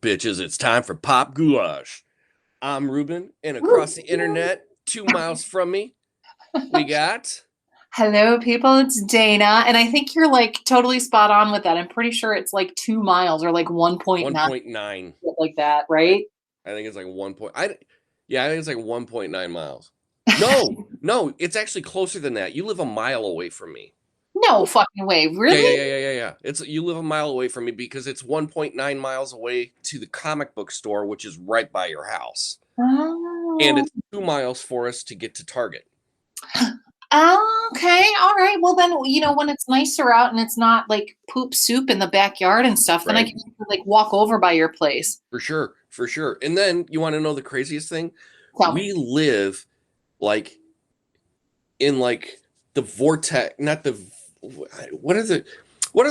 bitches. It's time for Pop Goulash. I'm Ruben, and across the internet, 2 miles from me, we got. Hello, people. It's Dana. And I think you're like totally spot on with that. I'm pretty sure it's like 2 miles or like 1.9, 1.9. like that, I, right? I think it's like 1 point. Yeah, I think it's like 1.9 miles. No, it's actually closer than that. You live a mile away from me. No fucking way. Really? Yeah. You live a mile away from me because it's 1.9 miles away to the comic book store, which is right by your house, and Oh. it's 2 miles for us to get to Target. Okay. All right. Well, then, when it's nicer out and it's not like poop soup in the backyard and stuff, then I Right. can like walk over by your place. For sure. And then you want to know the craziest thing? Tell me. We live like in like the vortex, not the what are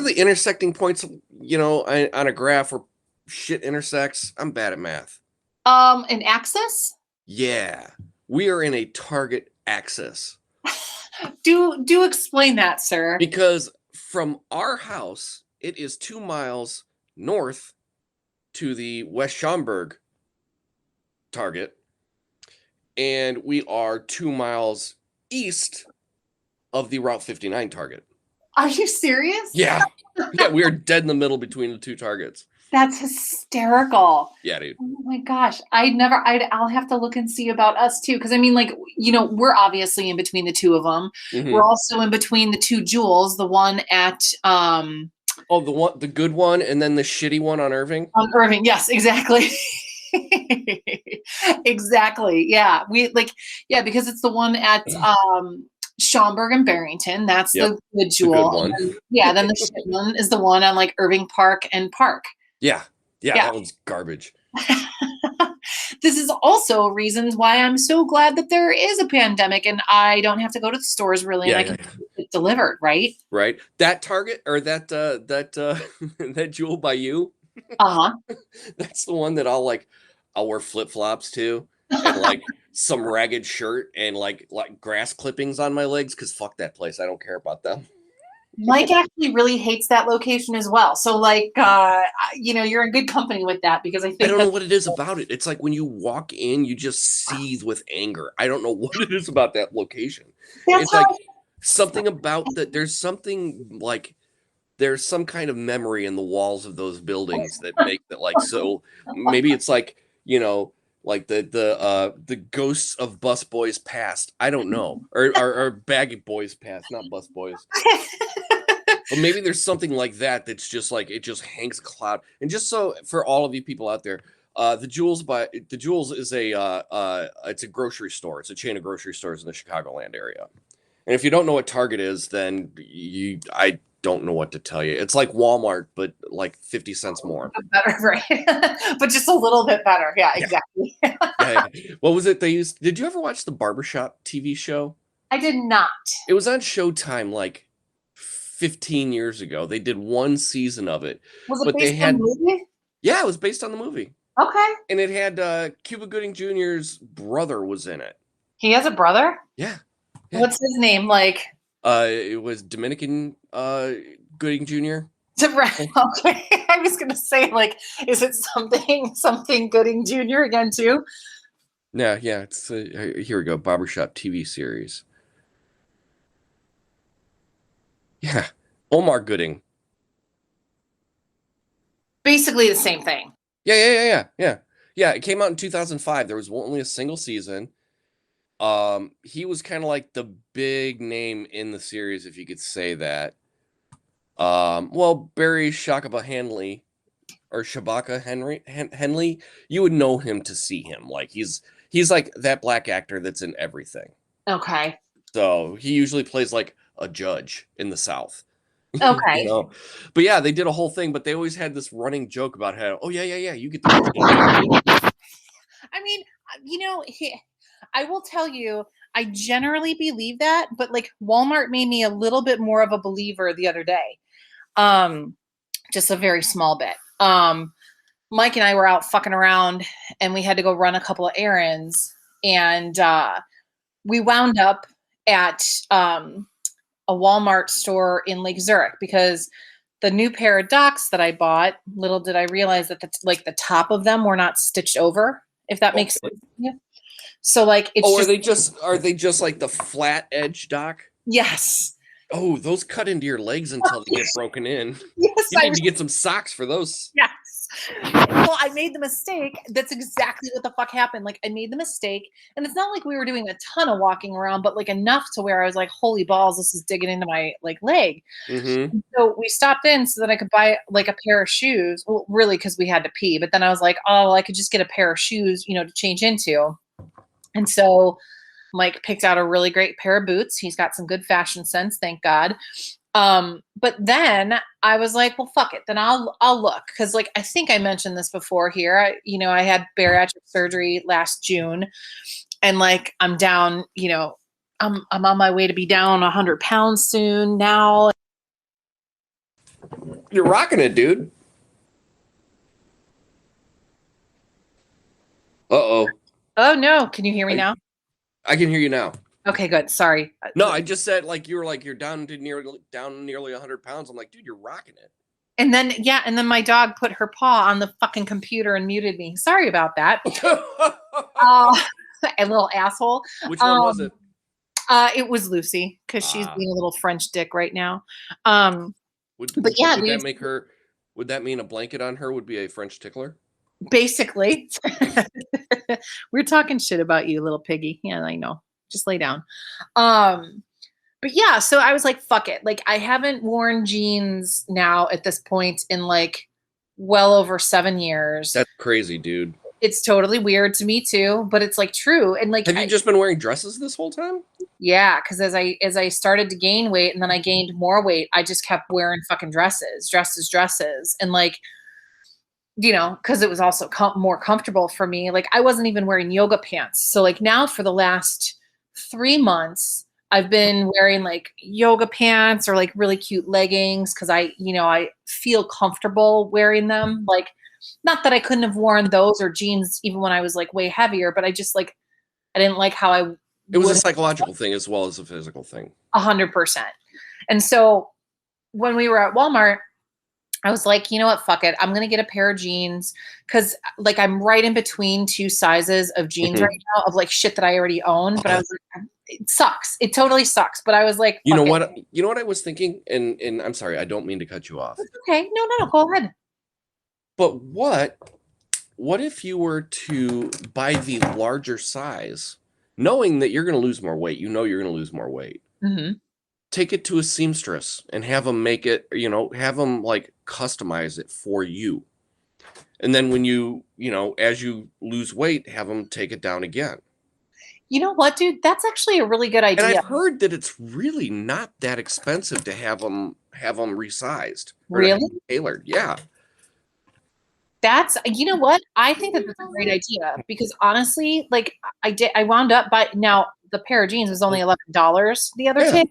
the intersecting points, on a graph where shit intersects? I'm bad at math. An axis? Yeah. We are in a target axis. Do explain that, sir. Because from our house, it is 2 miles north to the West Schaumburg target, and we are 2 miles east of the Route 59 target. Are you serious? Yeah. Yeah, we are dead in the middle between the two targets. That's hysterical. Yeah, dude. Oh my gosh. I'll have to look and see about us too. Cause I mean, like, we're obviously in between the two of them. We're Mm-hmm. also in between the two jewels, the one at, Oh, the good one, and then the shitty one on Irving. on Irving. Yes, exactly. Exactly. Yeah. Yeah, because it's the one at, Schaumburg and Barrington. That's Yep, the the good jewel. one. Yeah. Then the shit one is the one on like Irving Park and Park. Yeah, Yeah. that one's garbage. This is also reasons why I'm so glad that there is a pandemic and I don't have to go to the stores really and I Yeah, can get it delivered, right? right. That Target or that that Jewel by you. Uh-huh. That's the one that I'll wear flip flops to, and like some ragged shirt and like grass clippings on my legs, because fuck that place. I don't care about them. Mike actually really hates that location as well. So like you're in good company with that because I I think don't know that what it is about it. It's like when you walk in, you just seethe with anger. I don't know what it is about that location. that's It's how like something about that. There's some kind of memory in the walls of those buildings that make that like so. Maybe it's like like the ghosts of bus boys past. I don't know, or baggy boys past, not bus boys. But maybe there's something like that that's just like it just hangs a cloud. And just so for all of you people out there, the Jewels is it's a grocery store. It's a chain of grocery stores in the Chicagoland area. And if you don't know what Target is, then I don't know what to tell you. It's like Walmart, but like 50 cents more. better, right? But just a little bit better. Yeah, Yeah. exactly. Yeah. What was it they used? Did you ever watch the Barbershop TV show? I did not. It was on Showtime like 15 years ago. They did one season of it, Was it but they based on had, the movie? yeah, it was based on the movie. Okay. And it had Cuba Gooding Jr.'s brother was in it. He has a brother? Yeah. Yeah. What's his name? Like It was Dominican Gooding Jr. okay. I was gonna say, like, is it something Gooding Jr. again too? Yeah, it's here we go, Barbershop TV series. Yeah. Omar Gooding. Basically the same thing. Yeah, it came out in 2005. There was only a single season. He was kind of like the big name in the series, if you could say that. Well, Barry Shakaba Henley or Shabaka Henley, you would know him to see him. Like he's like that black actor that's in everything. Okay. So he usually plays like a judge in the South. you Okay. know. But yeah, they did a whole thing, but they always had this running joke about how, oh yeah, you get the question. I mean, I will tell you, I generally believe that, but like Walmart made me a little bit more of a believer the other day. Um, just a very small bit. Mike and I were out fucking around and we had to go run a couple of errands and we wound up at a Walmart store in Lake Zurich because the new pair of Docs that I bought, little did I realize that the top of them were not stitched over, if that makes Okay. sense. Yeah. So like it's Oh, just are they just like the flat edge dock? yes. Oh, those cut into your legs until they get broken in. Yes, You I need was to get some socks for those. yes. Well, I made the mistake. That's exactly what the fuck happened. Like I made the mistake, and it's not like we were doing a ton of walking around, but like enough to where I was like, "Holy balls, this is digging into my like leg." Mm-hmm. So we stopped in so that I could buy like a pair of shoes. Well, really, because we had to pee. But then I was like, "Oh, well, I could just get a pair of shoes, to change into." And so Mike picked out a really great pair of boots. He's got some good fashion sense, thank God. But then I was like, well, fuck it. Then I'll look. Cause like, I think I mentioned this before here. I had bariatric surgery last June and like, I'm down, I'm on my way to be down 100 pounds soon now. You're rocking it, dude. Uh-oh. Oh no. Can you hear me I now? I can hear you now. Okay, good. Sorry. No, I just said like you're down to nearly 100 pounds. I'm like, dude, you're rocking it. And then my dog put her paw on the fucking computer and muted me. Sorry about that. Uh, a little asshole. Which one was Um, it? it was Lucy because she's Ah, being a little French dick right now. Um, would but would yeah, would dude, that make her? Would that mean a blanket on her would be a French tickler? basically, we're talking shit about you, little piggy. Yeah, I know. Just lay down. Um, but yeah, so I was like, fuck it. Like, I haven't worn jeans now at this point in like well over 7 years. That's crazy, dude. It's totally weird to me too, but it's like true. And like, Have you just been wearing dresses this whole time? yeah, because as I started to gain weight and then I gained more weight, I just kept wearing fucking dresses, and like because it was also more comfortable for me. Like I wasn't even wearing yoga pants, so like now for the last 3 months, I've been wearing like yoga pants or like really cute leggings because I feel comfortable wearing them. Like, not that I couldn't have worn those or jeans even when I was like way heavier, but I just like I didn't like how I It was a would psychological thing as well as a physical thing. 100%. And so when we were at Walmart, I was like, you know what, fuck it. I'm gonna get a pair of jeans because like I'm right in between two sizes of jeans right Mhm. now of like shit that I already own. But I was like, it sucks. It totally sucks. But I was like, You know fuck it. what? You know what I was thinking, and I'm sorry, I don't mean to cut you off. It's okay. No, no, no. Go ahead. But what if you were to buy the larger size, knowing that you're going to lose more weight? You know you're going to lose more weight. Hmm. Take it to a seamstress and have them make it, have them like customize it for you. And then when as you lose weight, have them take it down again. You know what, dude? That's actually a really good And idea. I've heard that it's really not that expensive to have them resized or to have Really? them tailored. Yeah. You know what? I think that that's a great idea because honestly, like I wound up by now the pair of jeans was only $11 the other Yeah. day,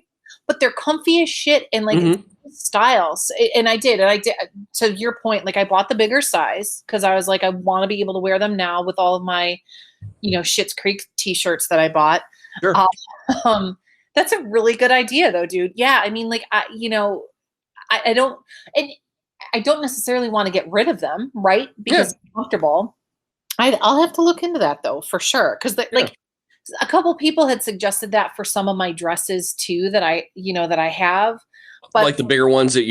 but they're comfy as shit and like it's Hmm. styles. And I did to your point, like I bought the bigger size because I was like, I want to be able to wear them now with all of my, Schitt's Creek t-shirts that I bought. Sure. Um, um, that's a really good idea though, dude. Yeah. I mean, like I don't and I don't necessarily want to get rid of them, right? Because Yeah. they're comfortable. I'll have to look into that though for sure. Because Yeah. like a couple people had suggested that for some of my dresses too that I have, but Like the bigger ones that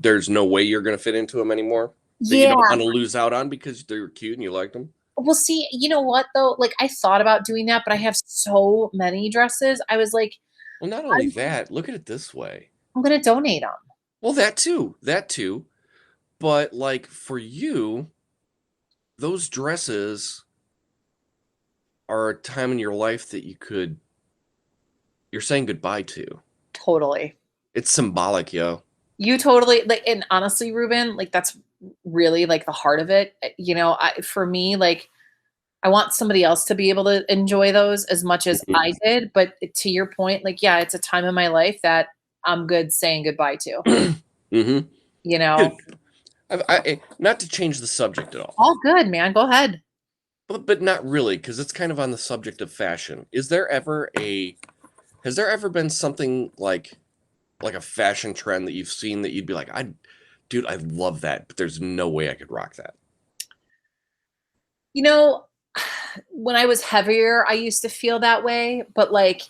there's no way you're going to fit into them anymore that you yeah, don't want to lose out on because they're cute and you liked them. we'll see. You know what though? Like I thought about doing that, but I have so many dresses. I was like, Well, not only I'm, that, look at it this way. I'm gonna donate them. Well, that too. But like for you, those dresses are a time in your life that you're saying goodbye to. Totally. It's symbolic, yo. You totally like, and honestly, Ruben, like that's really like the heart of it. For me, like I want somebody else to be able to enjoy those as much as I did. But to your point, like, yeah, it's a time in my life that I'm good saying goodbye to, Mm-hmm. you know? Dude, not to change the subject at all, All good, man. Go ahead. but not really, because it's kind of on the subject of fashion. Has there ever been something like like a fashion trend that you've seen that you'd be like, dude, I love that, but there's no way I could rock that. You know, when I was heavier, I used to feel that way, but like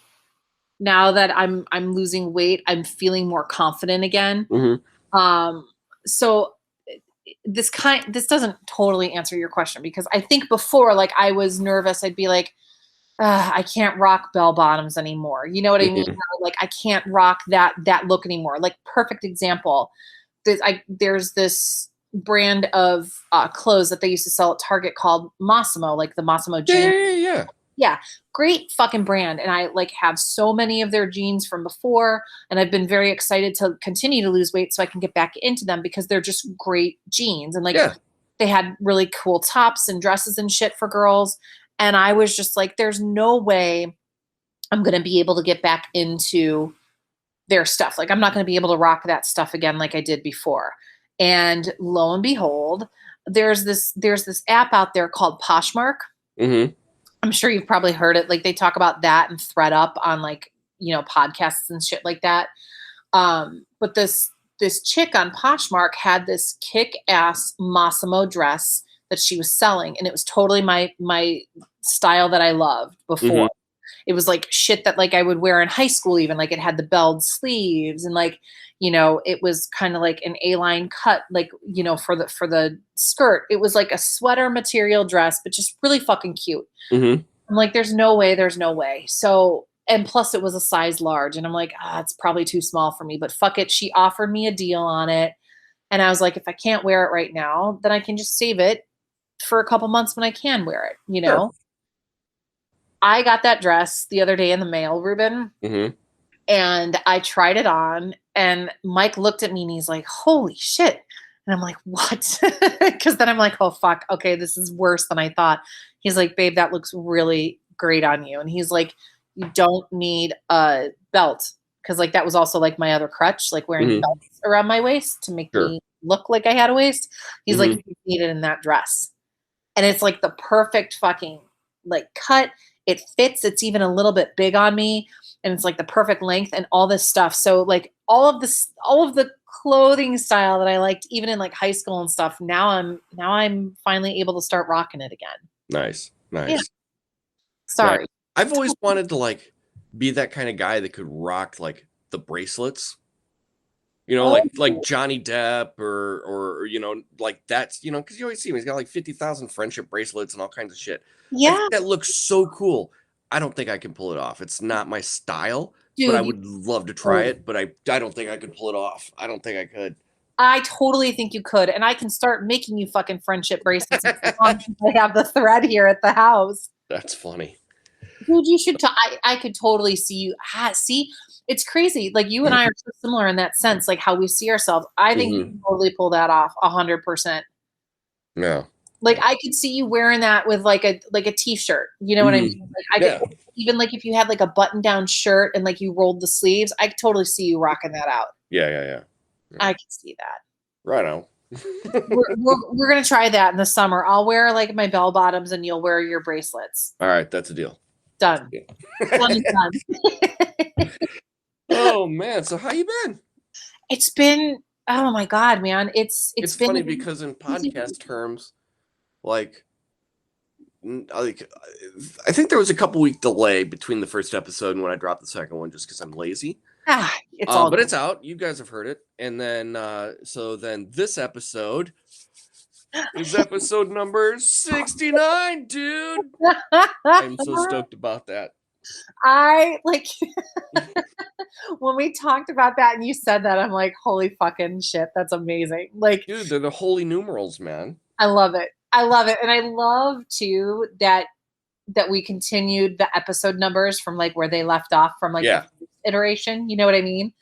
now that I'm losing weight, I'm feeling more confident again. Mm-hmm. Um, so this doesn't totally answer your question because I think before, like I was nervous, I'd be like, I can't rock bell bottoms anymore. You know what I mean? Mm-hmm. Like I can't rock that look anymore. Like perfect example. There's this brand of clothes that they used to sell at Target called Massimo, like the Massimo Yeah, jeans. yeah, yeah, yeah. Yeah, great fucking brand. And I like have so many of their jeans from before. And I've been very excited to continue to lose weight so I can get back into them because they're just great jeans. And like Yeah. they had really cool tops and dresses and shit for girls. And I was just like, there's no way I'm going to be able to get back into their stuff. Like I'm not going to be able to rock that stuff again like I did before. And lo and behold, there's this app out there called Poshmark. Mm-hmm. I'm sure you've probably heard it. Like they talk about that and ThredUp on like, podcasts and shit like that. But this chick on Poshmark had this kick-ass Massimo dress that she was selling, and it was totally my style that I loved Mm-hmm. before. It was like shit that like I would wear in high school even. Like it had the belled sleeves and like, it was kind of like an A-line cut, like, for the skirt. It was like a sweater material dress, but just really fucking cute. Mm-hmm. I'm like, there's no way, there's no way. So, and plus it was a size large. And I'm like, it's probably too small for me, but fuck it. She offered me a deal on it. And I was like, if I can't wear it right now, then I can just save it for a couple months when I can wear it, Sure. I got that dress the other day in the mail, Ruben, Mm-hmm. and I tried it on. And Mike looked at me and he's like, holy shit. And I'm like, what? Because then I'm like, oh, fuck. Okay, this is worse than I thought. He's like, babe, that looks really great on you. And he's like, you don't need a belt. Because, like, that was also like my other crutch, like wearing Mm-hmm. belts around my waist to make Sure. me look like I had a waist. He's like, Mm-hmm. you need it in that dress. And it's like the perfect fucking like cut. It fits. It's even a little bit big on me, and it's like the perfect length and all this stuff. So like all of the clothing style that I liked even in like high school and stuff. Now I'm finally able to start rocking it again. Nice. Yeah. Nice. Nice. Sorry. I've always wanted to like be that kind of guy that could rock like the bracelets. Oh Like Johnny Depp or like that's because you always see him. He's got like 50,000 friendship bracelets and all kinds of shit. I think yeah, that looks so cool. I don't think I can pull it off. It's not my style, but I dude. would love to try it. But I don't think I could pull it off. I don't think I could. I totally think you could, and I can start making you fucking friendship bracelets as long as I have the thread here at the house. That's funny. Dude, you should. I could totally see you. See, it's crazy. Like you and I are so similar in that sense. Like how we see ourselves. I think you Hmm. can totally pull that off 100%. Yeah. Like I could see you wearing that with like a t-shirt. You know what I Hmm. mean? Like I Yeah. could even like if you had like a button-down shirt and like you rolled the sleeves. I could totally see you rocking that out. Yeah. Yeah. Yeah. I can see that. Right on. We're gonna try that in the summer. I'll wear like my bell bottoms and you'll wear your bracelets. All right. That's a deal. Done. Done and done. Oh man. So how you been? It's been, oh my God, man. It's It's been funny because in podcast terms, like like I think there was a couple week delay between the first episode and when I dropped the second one just because I'm lazy. it's all But good. it's out. You guys have heard it. And then so then this episode is episode number 69, dude. I'm so stoked about that. I like when we talked about that and you said that, I'm like, holy fucking shit, that's amazing. Like, Dude, they're the holy numerals, man. I love it. I love it. And I love too that we continued the episode numbers from like where they left off from like the Yeah. first iteration. You know what I mean?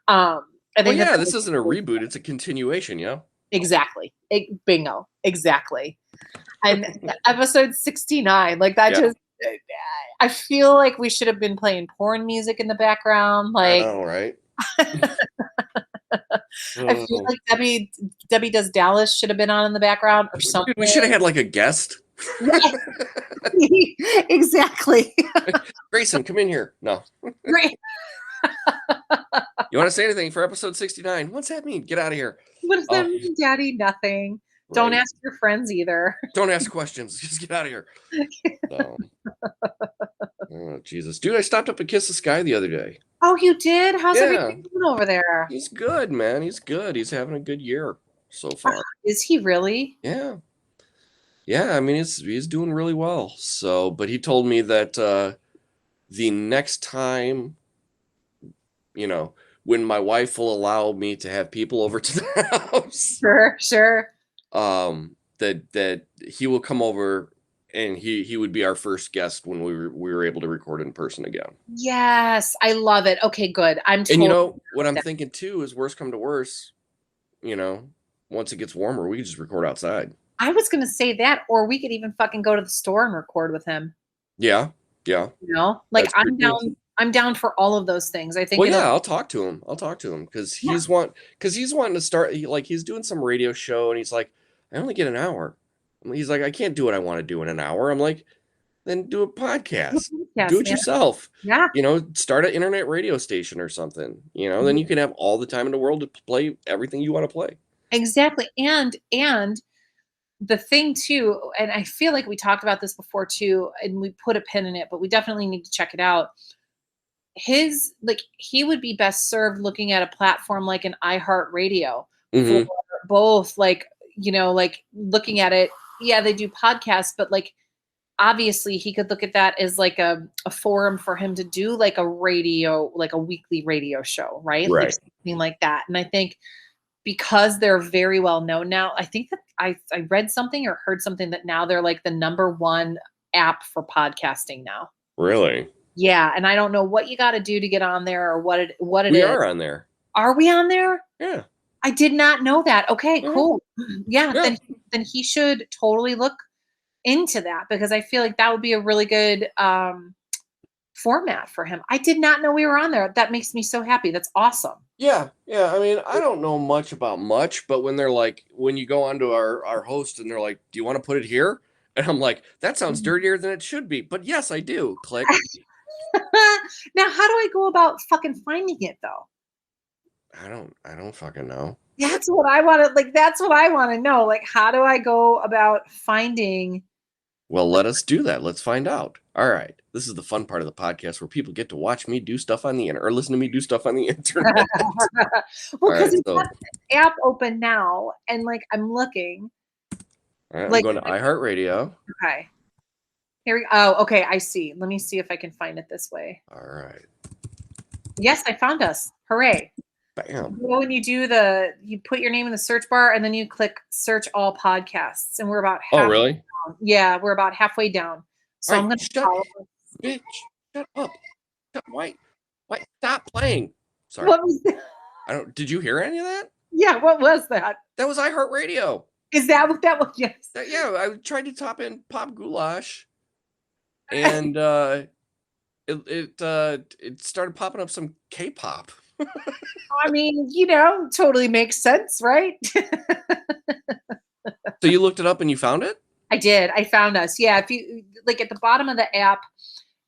I Well, think yeah, that this isn't a reboot, it's a continuation, exactly. Bingo. Exactly. And episode 69, like that Yeah. just I feel like we should have been playing porn music in the background. I Like know, right? I feel like Debbie Does Dallas should have been on in the background or something. Dude, we should have had like a guest. Exactly. Grayson, come in here. No. Right. You want to say anything for episode 69? What's that mean? Get out of here. What does that Oh, mean, Daddy? Nothing. Don't right. ask your friends either. Don't ask questions. Just get out of here. So, oh, Jesus. Dude, I stopped up and kissed this guy the other day. Oh, you did? How's Yeah, everything going over there? he's good, man. He's good. He's having a good year so Ah, far. is he really? Yeah. Yeah, I mean, he's doing really well. So, but he told me that the next time, you know, when my wife will allow me to have people over to the house, Sure, sure. that he will come over and he would be our first guest when we were able to record in person again. Yes, I love it. Okay, good. I'm And you totally know what with I'm that. thinking too is worst come to worst, you know, once it gets warmer, we can just record outside. I was gonna say that, or we could even fucking go to the store and record with him. Yeah, yeah, You know, like that's true too. I'm down for all of those things. I think Well, it'll. yeah, I'll talk to him. I'll talk to him Yeah. because he's wanting to start. He's doing some radio show, and he's like, I only get an hour. He's like, I can't do what I want to do in an hour. I'm like, then do a podcast. Do Yes, it man. yourself. Yeah. You know, start an internet radio station or something. You know, then you can have all the time in the world to play everything you want to play. Exactly. And the thing too, and I feel like we talked about this before too, and we put a pin in it, but we definitely need to check it out. His like he would be best served looking at a platform like an iHeartRadio for Hmm. both like, like looking at it. Yeah, they do podcasts, but like obviously he could look at that as like a forum for him to do like a radio, like a weekly radio show, right? Like Right. something like that. And I think because they're very well known now, I think that I read something or heard something that now they're like the number one app for podcasting now. Really? Yeah, and I don't know what you got to do to get on there or what it We is. are on there. Are we on there? Yeah. I did not know that. Okay, Mhm. cool. Yeah, Yeah. then he should totally look into that because I feel like that would be a really good format for him. I did not know we were on there. That makes me so happy. That's awesome. Yeah. Yeah. I mean, I don't know much about much, but when they're like, when you go onto our host and they're like, do you want to put it here? And I'm like, that sounds dirtier than it should be. But yes, I do. Click. Now, how do I go about fucking finding it though? I don't fucking know. That's what I want to like. That's what I want to know. Like, how do I go about finding? Well, let us do that. Let's find out. All right. This is the fun part of the podcast where people get to watch me do stuff on the internet or listen to me do stuff on the internet. Well, All because right. we So, have the app open now, and like I'm looking. all right, I'm Like, going to iHeartRadio. okay, here we. Oh, okay. I see. Let me see if I can find it this way. All right. Yes, I found us. Hooray! Bam. When you do you put your name in the search bar, and then you click search all podcasts, and we're about Oh, half. really? Yeah, we're about halfway down. So All I'm right. gonna Shut, follow. bitch. Shut up. Why? Stop playing. Sorry. What was that? Did you hear any of that? Yeah, what was that? That was iHeartRadio. Is that what that was? Yes. Yeah, I tried to top in pop goulash, and it started popping up some K-pop. I mean, totally makes sense, right? So you looked it up and you found it? I did. I found us. Yeah, if you like at the bottom of the app,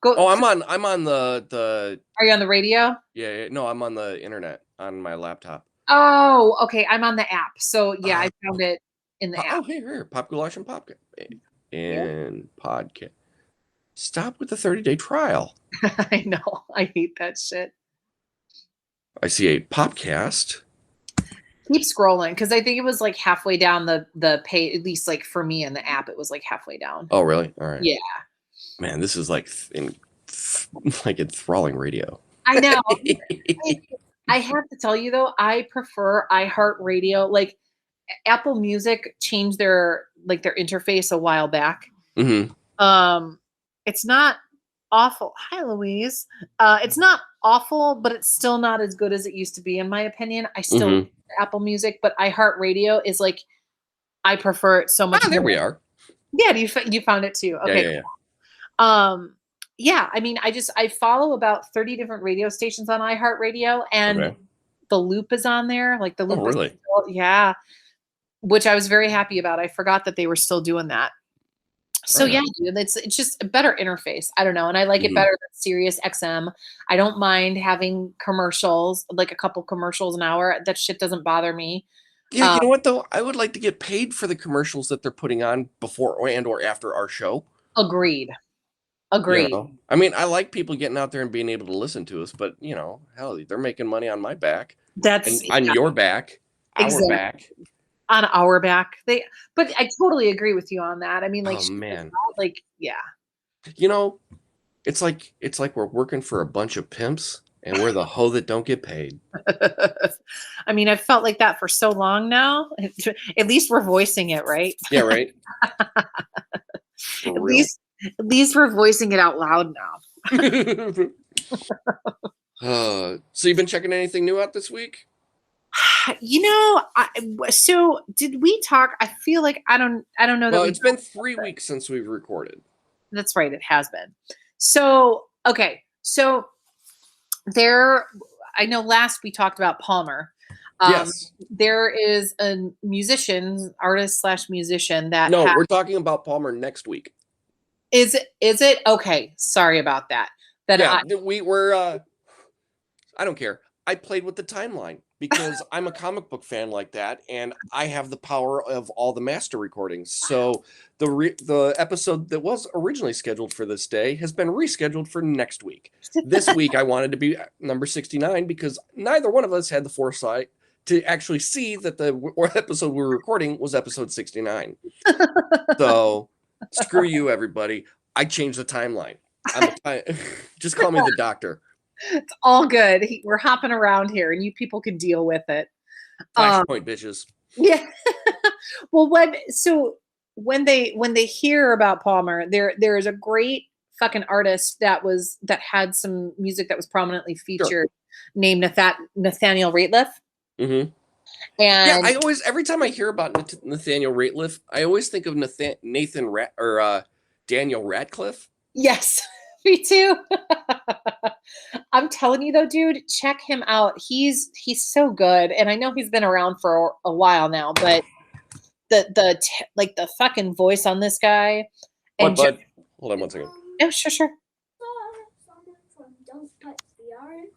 go. Oh, I'm on the Are you on the radio? yeah, no, I'm on the internet on my laptop. Oh, okay. I'm on the app. So yeah, I found it in the app. Here, pop goulash and Yeah. podcast. Stop with the 30-day trial. I know. I hate that shit. I see a podcast. Keep scrolling because I think it was like halfway down the page. At least like for me in the app, it was like halfway down. Oh, really? All right. Yeah. Man, this is like enthralling radio. I know. I have to tell you though, I prefer iHeartRadio. Like Apple Music changed their interface a while back. Mm-hmm. It's not awful. Hi, Louise. It's not awful, but it's still not as good as it used to be, in my opinion. I still like Apple Music, but iHeartRadio is like I prefer it so much. There we are. Yeah, you found it too. Okay. Yeah. Yeah. I mean, I follow about 30 different radio stations on iHeartRadio, and the Loop is on there. Like the Loop. Oh, really? Yeah. Which I was very happy about. I forgot that they were still doing that. So Right yeah, on. dude, it's just a better interface. I don't know, and I like it Mhm. better than Sirius XM. I don't mind having commercials, like a couple commercials an hour. That shit doesn't bother me. Yeah, Um, you know what though? I would like to get paid for the commercials that they're putting on before and or after our show. agreed. You Agreed. know, I mean, I like people getting out there and being able to listen to us, but you know, hell, they're making money on my back That's and on yeah, your back, our exactly back. on our back. But I totally agree with you on that. I mean, like, Oh shit like man, that, like, yeah. you know, it's like we're working for a bunch of pimps, and we're the hoe that don't get paid. I mean, I've felt like that for so long now. At least we're voicing it, right? Yeah, right. For At real. least, at least we're voicing it out loud now. So you've been checking anything new out this week? You know, so did we talk? I feel like I don't know that Well, we it's been talked three about it. weeks since we've recorded. That's right, it has been. So, okay. So there I know last we talked about Palmer. Um Yes. there is a musician, artist slash musician that No, has we're talking about Palmer next week. is it okay, sorry about that. Then Yeah, I we were. I don't care. I played with the timeline because I'm a comic book fan like that, and I have the power of all the master recordings. So the episode that was originally scheduled for this day has been rescheduled for next week. This week I wanted to be number 69 because neither one of us had the foresight to actually see that the episode we were recording was episode 69. So screw you, everybody. I changed the timeline. I'm a time. Just call me the doctor. it's all good. We're hopping around here and you people can deal with it. Um Flashpoint, bitches. yeah. Well, when they hear about Palmer, there is a great fucking artist that had some music that was prominently Sure. featured named Nathaniel Rateliff. Hmm. Yeah, And I always every time I hear about Nathaniel Rateliff, I always think of Daniel Radcliffe. yes, me too. I'm telling you though, dude, check him out. He's so good, and I know he's been around for a while now, but like the fucking voice on this guy, What, and just, bud? Hold on one second. yeah, sure, sure. Someone from Don't Touch the Art,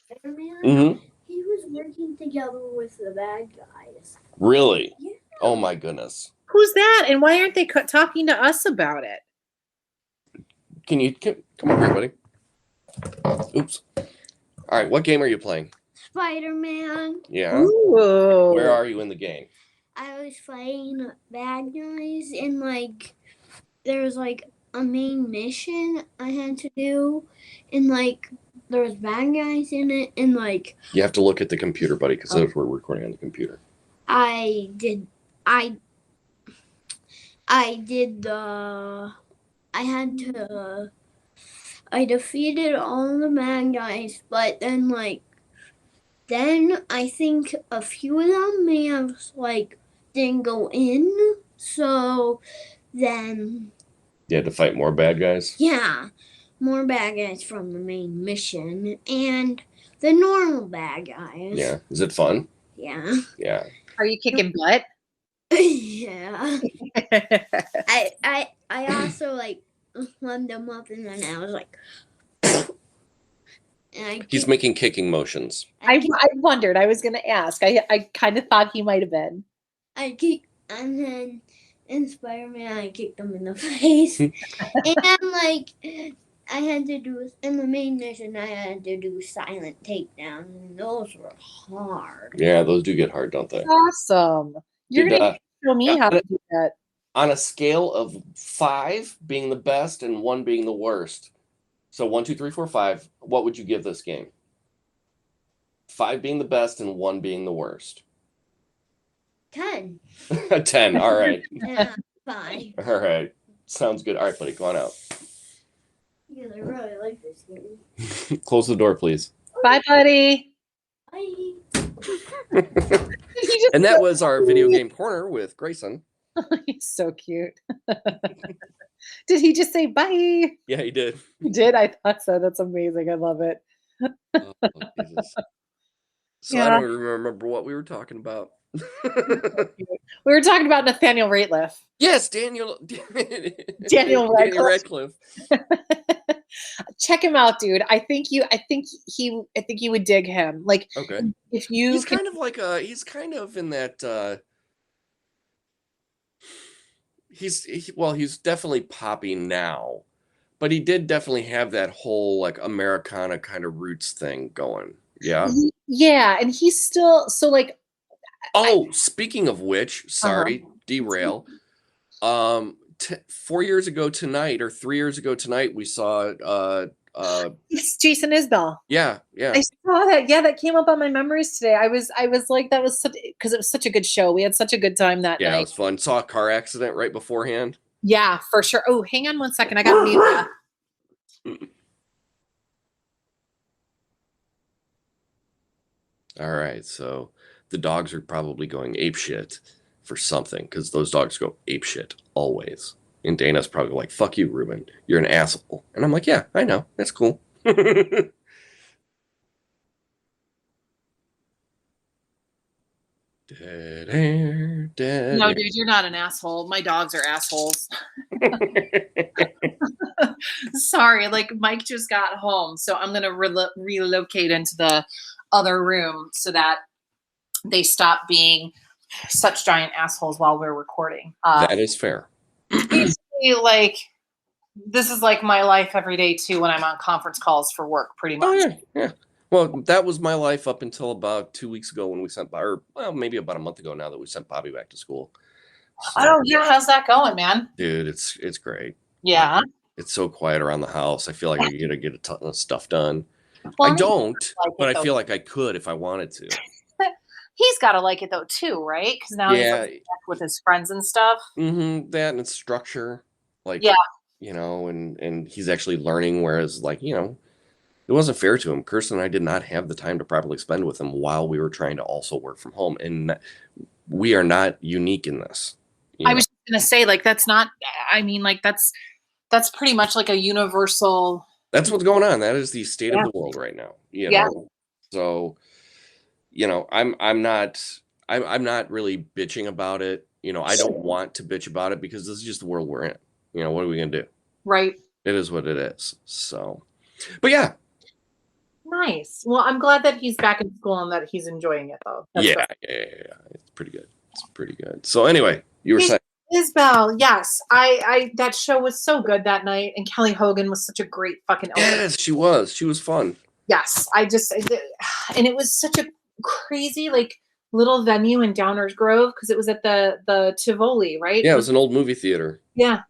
Spider-Man. Hmm. He was working together with the bad guys. Really? Yeah. Oh my goodness. Who's that? And why aren't they talking to us about it? Come over here, buddy? Oops. All right. What game are you playing? Spider-Man. Yeah. Ooh. Where are you in the game? I was fighting bad guys and there was a main mission I had to do and there was bad guys in it and You have to look at the computer, buddy, because we're recording on the computer. I did I I did the I had to I defeated all the bad guys, but then I think a few of them may have didn't go in. So then You had to fight more bad guys. yeah, more bad guys from the main mission and the normal bad guys. Yeah. Is it fun? Yeah. Yeah. Are you kicking butt? Yeah. I also slammed them up and then I was like and He's making kicking motions. I wondered. I was going to ask. I kind of thought he might have been. I kicked, and then in Spider-Man, I kicked him in the face. And I had to do, in the main mission, I had to do silent takedown. And those were hard. Yeah, those do get hard, don't they? Awesome. You're Did, going to show me how to do that. On a scale of 5 being the best and 1 being the worst. So 1, 2, 3, 4, 5. What would you give this game? 5 being the best and 1 being the worst. 10. 10. All right. Yeah, 5. All right. Sounds good. All right, buddy. Go on out. Because I really like this game. Close the door, please. Bye, buddy. Bye. And that was our video game corner with Grayson. He's so cute. Did he just say bye? Yeah, he did. He did? I thought so. That's amazing. I love it. Oh, Jesus. So I Yeah. don't even remember what we were talking about. We were talking about Nathaniel Rateliff. Yes, Daniel Daniel Daniel Radcliffe. Radcliffe. Check him out, dude. I think you would dig him. Like, Okay. if you He's could, kind of like he's kind of in that he's definitely poppy now, but he did definitely have that whole like Americana kind of roots thing going. Yeah. yeah, and he's still so like. Oh, speaking of which, Uh-huh. sorry, derail. 4 years ago tonight, or 3 years ago tonight, we saw It's Jason Isbell. yeah, I yeah, saw that. Yeah, that came up on my memories today. I was like, that was such because it was such a good show. We had such a good time that yeah. It night. was fun. Saw a car accident right beforehand. Yeah, for sure. Oh, hang on one second. I got to mute that. All right, so the dogs are probably going ape shit for something because those dogs go ape shit always. And Dana's probably like, "Fuck you, Ruben. You're an asshole." And I'm like, "Yeah, I know. That's cool." Dead air, dead No, air. dude, you're not an asshole. My dogs are assholes. Sorry, like Mike just got home, so I'm gonna relocate into the other room so that they stop being such giant assholes while we're recording. That is fair. It's basically like this is like my life every day too when I'm on conference calls for work, pretty Oh much. yeah, yeah. Well, that was my life up until about 2 weeks ago when we sent, or well, maybe about a month ago now that we sent Bobby back to school. So, Oh yeah, how's that going, man? dude, it's great. Yeah. It's so quiet around the house. I feel like I gotta get a ton of stuff done. Well, I and don't, like but it I though. feel like I could if I wanted to. He's got to like it though too, right? Because now he's like Yeah, with his friends and stuff. that and its structure, Yeah. like and he's actually learning. Whereas, like it wasn't fair to him. Kirsten and I did not have the time to properly spend with him while we were trying to also work from home, and we are not unique in this. I was just gonna say, like, that's not. I mean, like, that's pretty much like a universal. That's what's going on. That is the state of Yeah. the world right now. Yeah. So I'm not really bitching about it. I don't want to bitch about it because this is just the world we're in. What are we gonna do? Right. It is what it is. So, but yeah, Nice. Well, I'm glad that he's back in school and that he's enjoying it though. That's yeah, yeah. It's pretty good. It's pretty good. So anyway, you were saying. Isabel, yes. I that show was so good that night, and Kelly Hogan was such a great fucking opener. Yes, she was. She was fun. Yes, and it was such a crazy like little venue in Downers Grove because it was at the Tivoli, right? Yeah, it was an old movie theater. Yeah,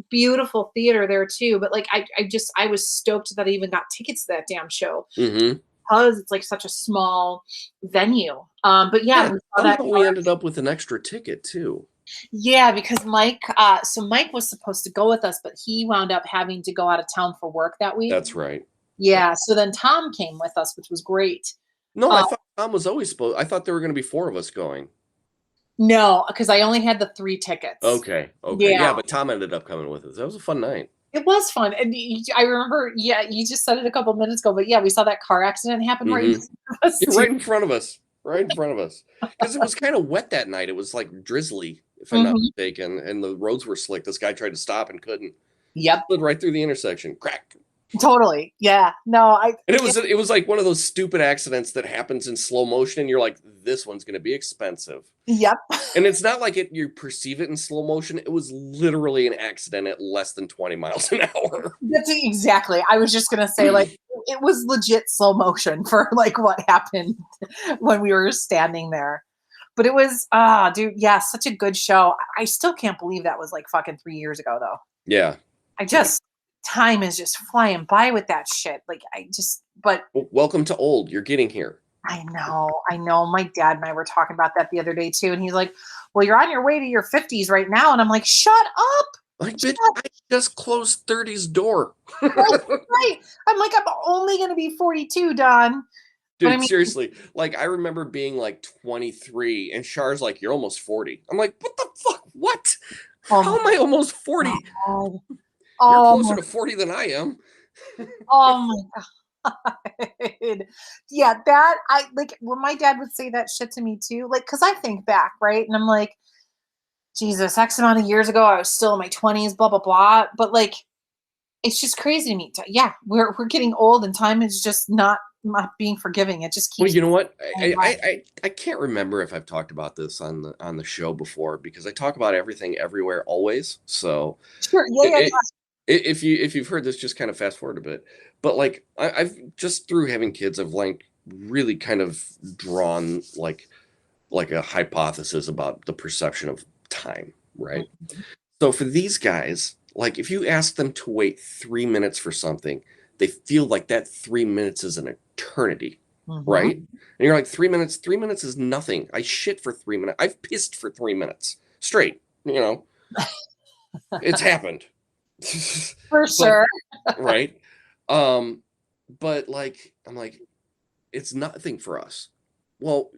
beautiful theater there too. But like I was stoked that I even got tickets to that damn show because it's like such a small venue. But yeah, we saw that. We ended up with an extra ticket too. Yeah, because Mike. So Mike was supposed to go with us, but he wound up having to go out of town for work that week. That's right. Yeah. So then Tom came with us, which was great. No, I thought Tom was always supposed. I thought there were going to be 4 of us going. No, because I only had the 3 tickets. Okay. Yeah, but Tom ended up coming with us. That was a fun night. It was fun, and I remember. Yeah, you just said it a couple minutes ago, but yeah, we saw that car accident happen right in front of us. Right in front of us. Right in front of us. Because it was kind of wet that night. It was like drizzly, if I'm not mistaken, and the roads were slick. This guy tried to stop and couldn't. Yep. Slid right through the intersection. Crack. Totally. Yeah. No, And it was like one of those stupid accidents that happens in slow motion, and you're like, this one's going to be expensive. Yep. And it's not like you perceive it in slow motion. It was literally an accident at less than 20 miles an hour. That's exactly. I was just gonna say, like, it was legit slow motion for like what happened when we were standing there. But it was, dude, yeah, such a good show. I still can't believe that was like fucking 3 years ago, though. Yeah. Time is just flying by with that shit. Like, but. Welcome to old. You're getting here. I know. My dad and I were talking about that the other day too. And he's like, well, you're on your way to your 50s right now. And I'm like, shut up. Like, bitch, I just closed 30's door. Right. I'm like, I'm only going to be 42, Don. Dude, seriously. Like, I remember being like 23 and Char's like, you're almost 40. I'm like, what the fuck? What? How am I almost 40? God. You're closer to 40 than I am. Oh my God. Yeah, that I like when my dad would say that shit to me too, like, because I think back, right? And I'm like, Jesus, X amount of years ago, I was still in my 20s, blah, blah, blah. But like, it's just crazy to me. Yeah, we're getting old and time is just not being forgiving. It just Well, keeps you know what? going by. I can't remember if I've talked about this on the show before because I talk about everything everywhere always. So Sure. Yeah, it, yeah, it, if you've heard this, just kind of fast forward a bit. But like I've just through having kids, I've like really kind of drawn like a hypothesis about the perception of time, yeah. right? So for these guys, like if you ask them to wait 3 minutes for something, they feel like that 3 minutes is an eternity, Mm-hmm. right? And you're like, 3 minutes, 3 minutes is nothing. I shit for 3 minutes. I've pissed for 3 minutes straight, it's happened. For But sure. right. Um, but like I'm like, it's nothing for us. Well,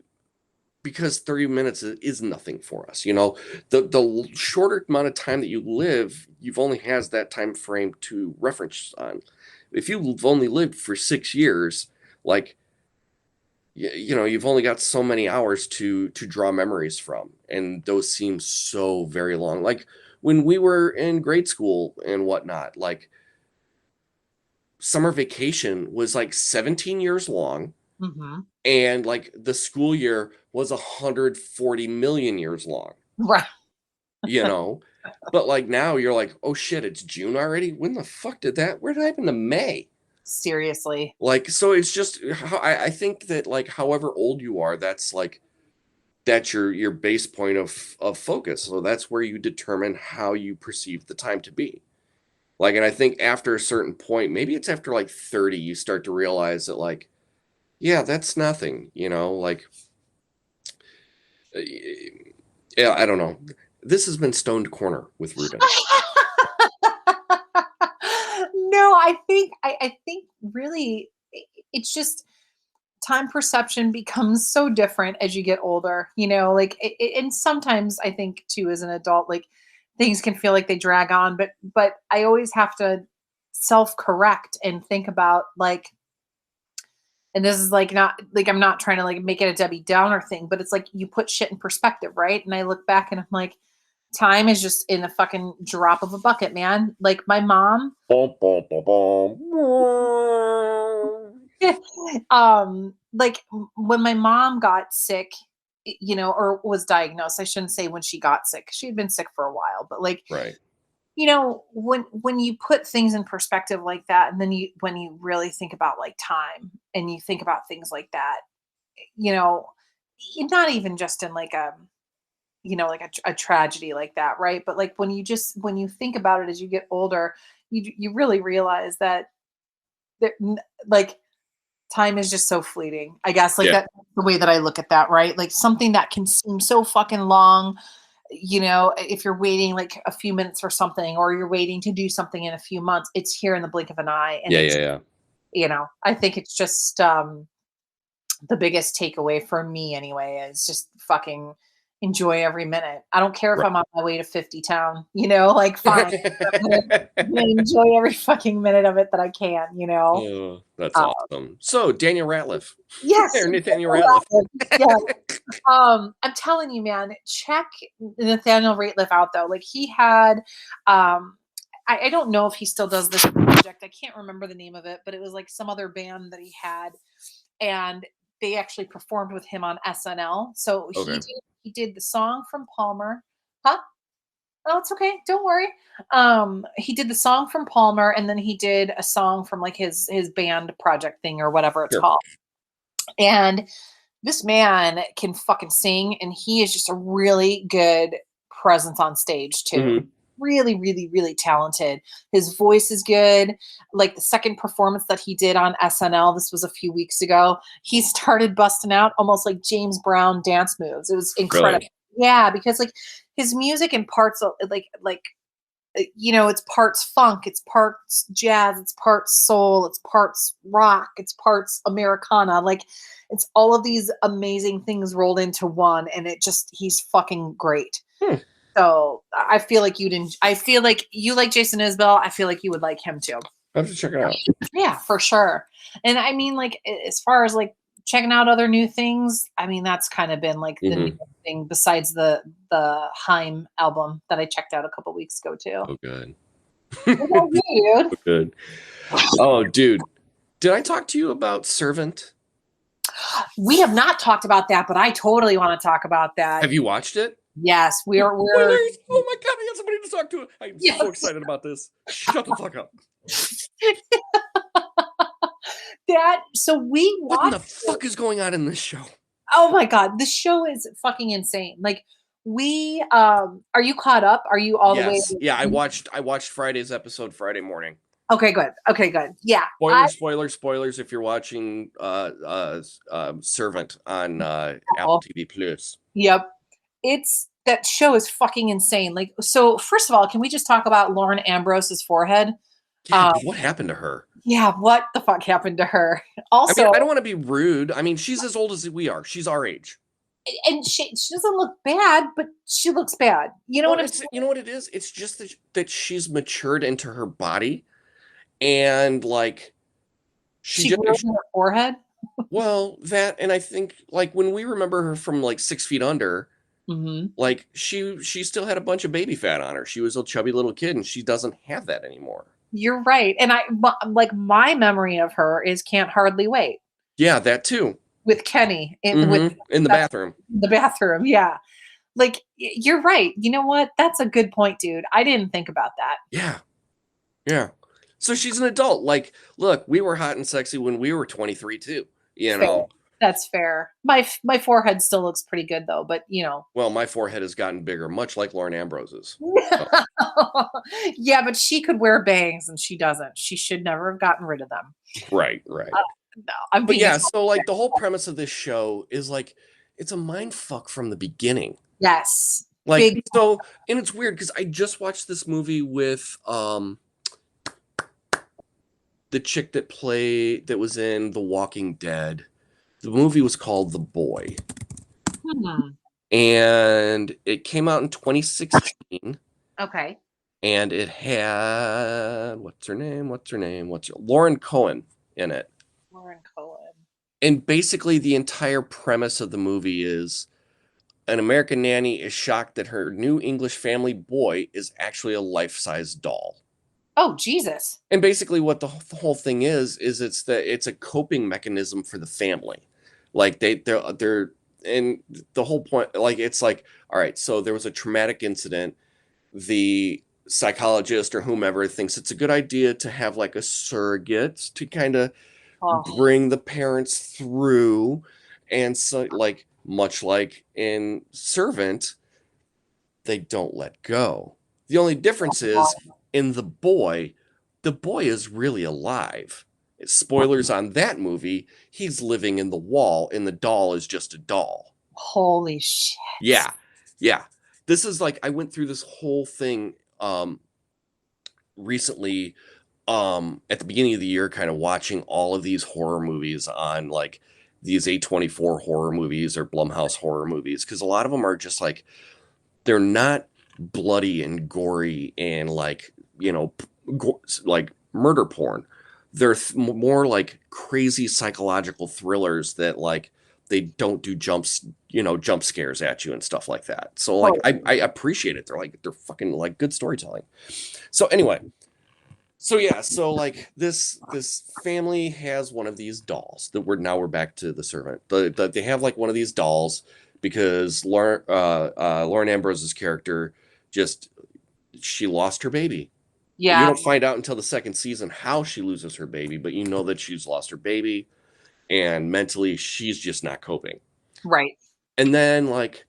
because 30 minutes is nothing for us. The shorter amount of time that you live, you've only has that time frame to reference on. If you've only lived for 6 years, like you've only got so many hours to draw memories from, and those seem so very long. Like when we were in grade school and whatnot, like summer vacation was like 17 years long, Mm-hmm. and like the school year was 140 million years long, Right. you know but like now you're like, oh shit, it's June already. When the fuck did that where did it happen to May? Seriously. Like, so it's just how I think that like however old you are, that's your base point of focus, so that's where you determine how you perceive the time to be. Like, and I think after a certain point, maybe it's after like 30, you start to realize that like, yeah, that's nothing, like yeah, I don't know. This has been Stoned Corner with Rudin. No, I think really it's just time perception becomes so different as you get older, like and sometimes I think too as an adult, like things can feel like they drag on, but I always have to self-correct and think about like, and this is like not like I'm not trying to like make it a Debbie Downer thing, but it's like you put shit in perspective, right? And I look back and I'm like, time is just in a fucking drop of a bucket, man. Like my mom, Bum, bum, bum, bum. like when my mom got sick, or was diagnosed, I shouldn't say when she got sick. She had been sick for a while, but like, Right. when you put things in perspective like that, and then when you really think about like time and you think about things like that, you know, not even just in like like a tragedy like that, right? But like when you think about it as you get older, you really realize that like time is just so fleeting. I guess like Yeah. that's the way that I look at that, right? Like something that can seem so fucking long, if you're waiting like a few minutes for something or you're waiting to do something in a few months, it's here in the blink of an eye. And Yeah, it's, yeah, yeah. I think it's just the biggest takeaway for me anyway is just fucking enjoy every minute. I don't care if Right. I'm on my way to 50 town, like fine. I'm gonna enjoy every fucking minute of it that I can. Oh, that's Uh, awesome. So, Daniel Ratliff. yes. Or Nathaniel Ratliff. Yeah. I'm telling you, man, check Nathaniel Rateliff out though. Like he had, I don't know if he still does this project. I can't remember the name of it, but it was like some other band that he had, and they actually performed with him on SNL. So Okay. he did the song from Palmer, huh? Oh, it's okay. Don't worry. He did the song from Palmer, and then he did a song from like his band project thing or whatever it's Sure. called. And this man can fucking sing, and he is just a really good presence on stage too. Hmm. Really, really, really talented. His voice is good. Like the second performance that he did on SNL, this was a few weeks ago, he started busting out almost like James Brown dance moves. It was incredible. Really? Yeah, because like his music imparts it's parts funk, it's parts jazz, it's parts soul, it's parts rock, it's parts Americana. Like it's all of these amazing things rolled into one, and he's fucking great. Hmm. So I feel like I feel like you like Jason Isbell. I feel like you would like him too. I have to check it out. Yeah, for sure. And I mean, like, as far as like checking out other new things, I mean, that's kind of been like the new Mm-hmm. thing besides the Haim album that I checked out a couple weeks ago too. Oh, good. What about you, dude? Good. Oh, dude. Did I talk to you about Servant? We have not talked about that, but I totally want to talk about that. Have you watched it? Yes, we're Spoilers! Oh my god, I got somebody to talk to. I'm so yes. excited about this. Shut the fuck up. That so we What in the watched it. fuck is going on in this show? Oh my god, this show is fucking insane. Like we are you caught up? Are you all the way? Yes. Yeah, I watched Friday's episode Friday morning. Okay, good. Okay, good. Yeah. Spoilers if you're watching Servant on Apple Oh, TV Plus. yep. It's that show is fucking insane. Like, so first of all, can we just talk about Lauren Ambrose's forehead? Yeah, dude, what happened to her? Yeah, what the fuck happened to her? I mean, Also, I don't want to be rude. I mean, she's as old as we are. She's our age. and she doesn't look bad, but she looks bad. You know Well, what I'm it's saying? you know what it is? It's just that she's matured into her body and like she She grew just in her forehead. well, that and I think like when we remember her from like 6 feet under, Hmm. like she still had a bunch of baby fat on her. She was a chubby little kid and she doesn't have that anymore. You're right. And like my memory of her is Can't Hardly Wait Yeah, that too. with Kenny with In the that's bathroom. the bathroom. Yeah. Like you're right. You know what? That's a good point, dude. I didn't think about that. Yeah. Yeah. So she's an adult. Like, look, we were hot and sexy when we were 23 too, you Fair. know. That's fair. My forehead still looks pretty good though, but you know. Well, my forehead has gotten bigger, much like Lauren Ambrose's. So, Yeah, but she could wear bangs and she doesn't. She should never have gotten rid of them. right. Uh, no, I'm But being yeah, so like the whole premise of this show is like it's a mind fuck from the beginning. yes. Like Big so, and it's weird because I just watched this movie with the chick that was in The Walking Dead. The movie was called The Boy. hmm. And it came out in 2016 Okay. and it had Lauren Cohen in it. Lauren Cohen. And basically the entire premise of the movie is an American nanny is shocked that her new English family boy is actually a life-size doll. Oh, Jesus. And basically what the whole thing is it's a coping mechanism for the family. Like they're and the whole point, like it's like, all right, so there was a traumatic incident. The psychologist or whomever thinks it's a good idea to have like a surrogate to kind of Oh, bring the parents through. And so like much like in Servant, they don't let go. The only difference is in the boy is really alive. Spoilers on that movie, he's living in the wall and the doll is just a doll. holy shit. Yeah. Yeah. This is like I went through this whole thing recently at the beginning of the year kind of watching all of these horror movies on like these A24 horror movies or Blumhouse horror movies because a lot of them are just like they're not bloody and gory and like, you know, like murder porn. They're more like crazy psychological thrillers that like they don't do jump scares at you and stuff like that. So like I appreciate it. They're fucking like good storytelling. So anyway, so yeah, so like this family has one of these dolls that we're back to the servant. They have like one of these dolls because Lauren Ambrose's character just she lost her baby. You Yeah. don't find out until the second season how she loses her baby, but you know that she's lost her baby and mentally she's just not coping. Right. And then like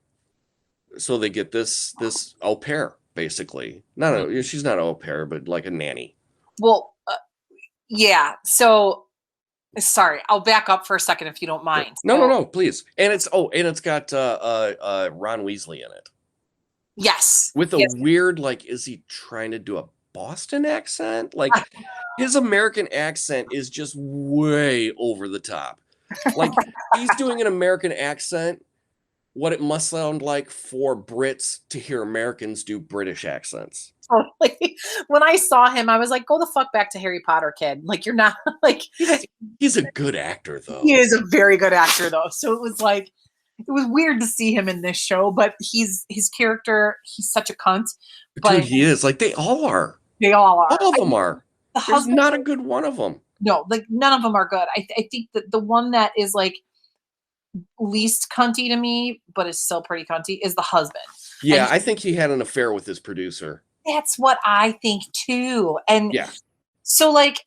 so they get this au pair basically. She's not an au pair, but like a nanny. Well, yeah. So sorry, I'll back up for a second if you don't mind. No, please. And it's got Ron Weasley in it. Yes. With a yes. weird like is he trying to do a Boston accent? Like his American accent is just way over the top. Like he's doing an American accent what it must sound like for Brits to hear Americans do British accents. Totally. When I saw him, I was like, go the fuck back to Harry Potter, kid. Like, you're not like He's a good actor, though. he is a very good actor, though. So it was like, it was weird to see him in this show, but his character, he's such a cunt. But Dude, he is. Like, they all are. they all are. All of them are. The There's husband, not a good one of them. no, like none of them are good. I think that the one that is like least cunty to me, but is still pretty cunty, is the husband. Yeah, And I think he had an affair with his producer. that's what I think too. And Yeah. so like,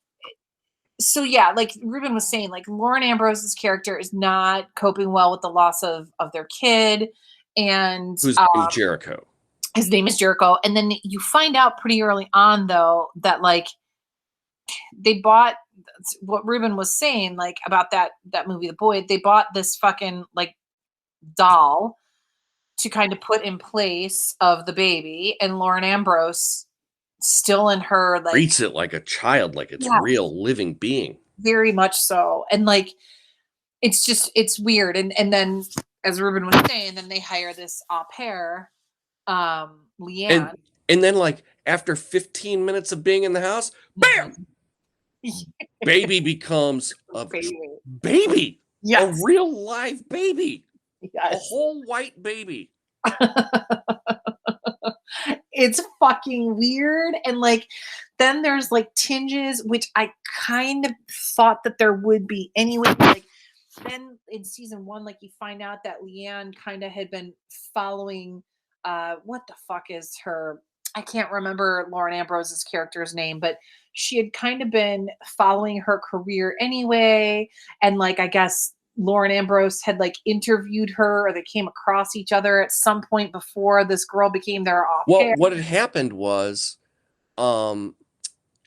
so yeah, like Ruben was saying, like Lauren Ambrose's character is not coping well with the loss of their kid, and Who's named Jericho. his name is Jericho. And then you find out pretty early on, though, that like they bought what Ruben was saying, like about that movie, The Boy. They bought this fucking like doll to kind of put in place of the baby, and Lauren Ambrose still in her like Treats it like a child, like it's real living being. Very much so. And like it's weird. And then as Ruben was saying, then they hire this au pair, Leanne. And then like after 15 minutes of being in the house, bam! Baby becomes a baby. Yes. A real live baby. Yes. A whole white baby. It's fucking weird. And like then there's like tinges, which I kind of thought that there would be anyway. Like then in season 1, like you find out that Leanne kind of had been following what the fuck is her, I can't remember Lauren Ambrose's character's name, but she had kind of been following her career anyway. And like I guess Lauren Ambrose had like interviewed her, or they came across each other at some point before this girl became their au pair. Well, what had happened was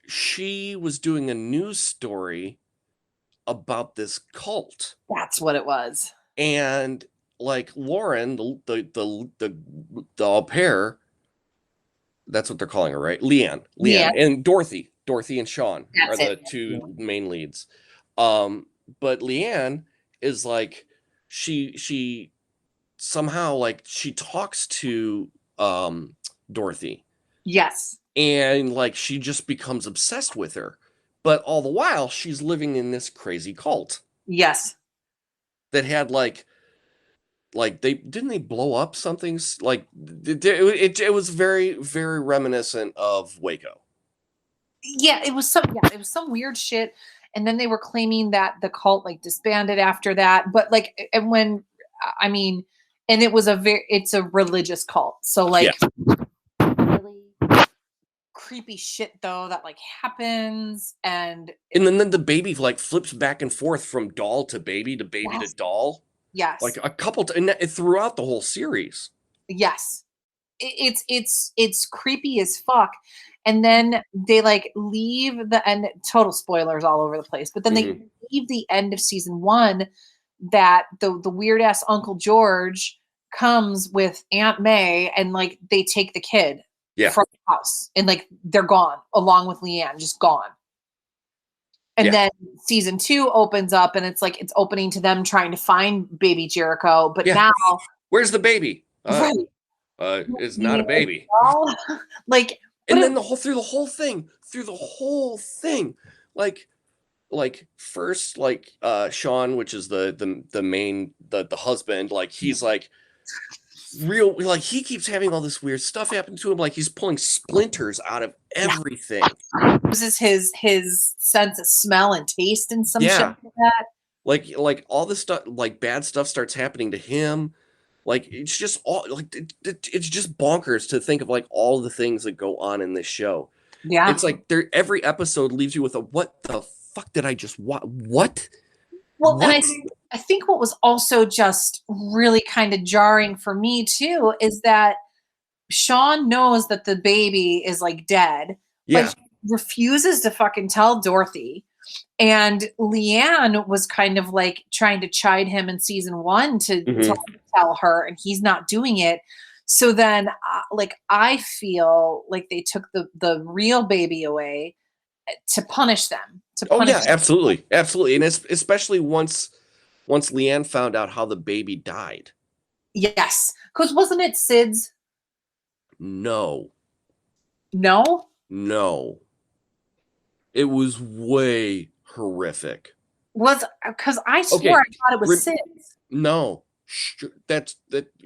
she was doing a news story about this cult. That's what it was. And like Lauren, the au pair, that's what they're calling her, right? Leanne, and Dorothy and Sean are the two main leads. But Leanne is like, she somehow like she talks to Dorothy. Yes. And like she just becomes obsessed with her. But all the while she's living in this crazy cult. Yes. That had like they blow up something like it was very, very reminiscent of Waco. Yeah, it was some weird shit. And then they were claiming that the cult like disbanded after that. But like, and when, I mean, and it's a religious cult. So like really creepy shit though that like happens. And then the baby like flips back and forth from doll to baby to baby to doll. Yes. Like a couple throughout the whole series. Yes. It's creepy as fuck. And then they like leave the end, total spoilers all over the place, but then they leave the end of season 1 that the weird ass Uncle George comes with Aunt May and like they take the kid from the house and like they're gone along with Leanne, just gone. And then season 2 opens up and it's like it's opening to them trying to find baby Jericho, but now where's the baby? It's not a baby. Like, and then through the whole thing, like first like Sean, which is the main the husband, like he's like real, like he keeps having all this weird stuff happen to him, like he's pulling splinters out of everything. This is his sense of smell and taste and some shit like that. Like all this stuff, like bad stuff starts happening to him. Like it's just all like it's just bonkers to think of like all the things that go on in this show. Yeah, it's like every episode leaves you with a what the fuck did I just what? Well, what? And I think what was also just really kind of jarring for me too is that Sean knows that the baby is like dead, but he refuses to fucking tell Dorothy. And Leanne was kind of like trying to chide him in season 1 to tell her, and he's not doing it. So then, like, I feel like they took the real baby away to punish them. Absolutely, and especially once Leanne found out how the baby died. Yes, because wasn't it Sid's? No, No, no. It was way horrific. was because I swore Okay, I thought it was re- Sid's. no. That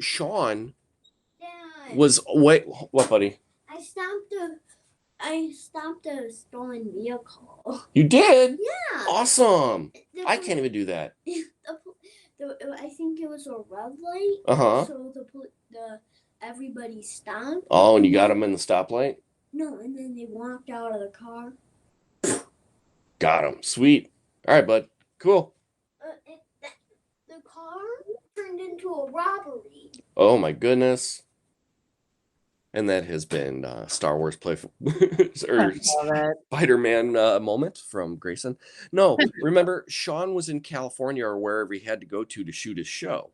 Sean Dad, was way. What, buddy? I stopped a stolen vehicle. You did? Yeah. Awesome. The, I can't even do that. I think it was a red light. Uh-huh. So the everybody stopped. Oh, and you got him in the stoplight? No, and then they walked out of the car. Got him. Sweet. All right, bud. Cool. The car turned into a robbery. Oh my goodness. And that has been Star Wars playful or Spider-Man moment from Grayson. No, remember Sean was in California or wherever he had to go to shoot his show.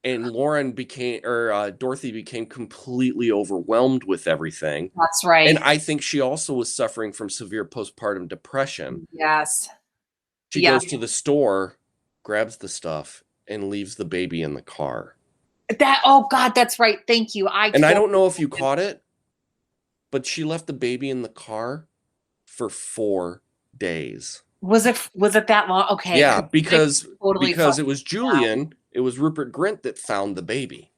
And Dorothy became completely overwhelmed with everything. That's right. And I think she also was suffering from severe postpartum depression. Yes. She goes to the store, grabs the stuff, and leaves the baby in the car. Oh God, that's right. Thank you. I don't know if you caught it, but she left the baby in the car for 4 days. Was it that long? Okay. Yeah, because it was Julian, it was Rupert Grint that found the baby.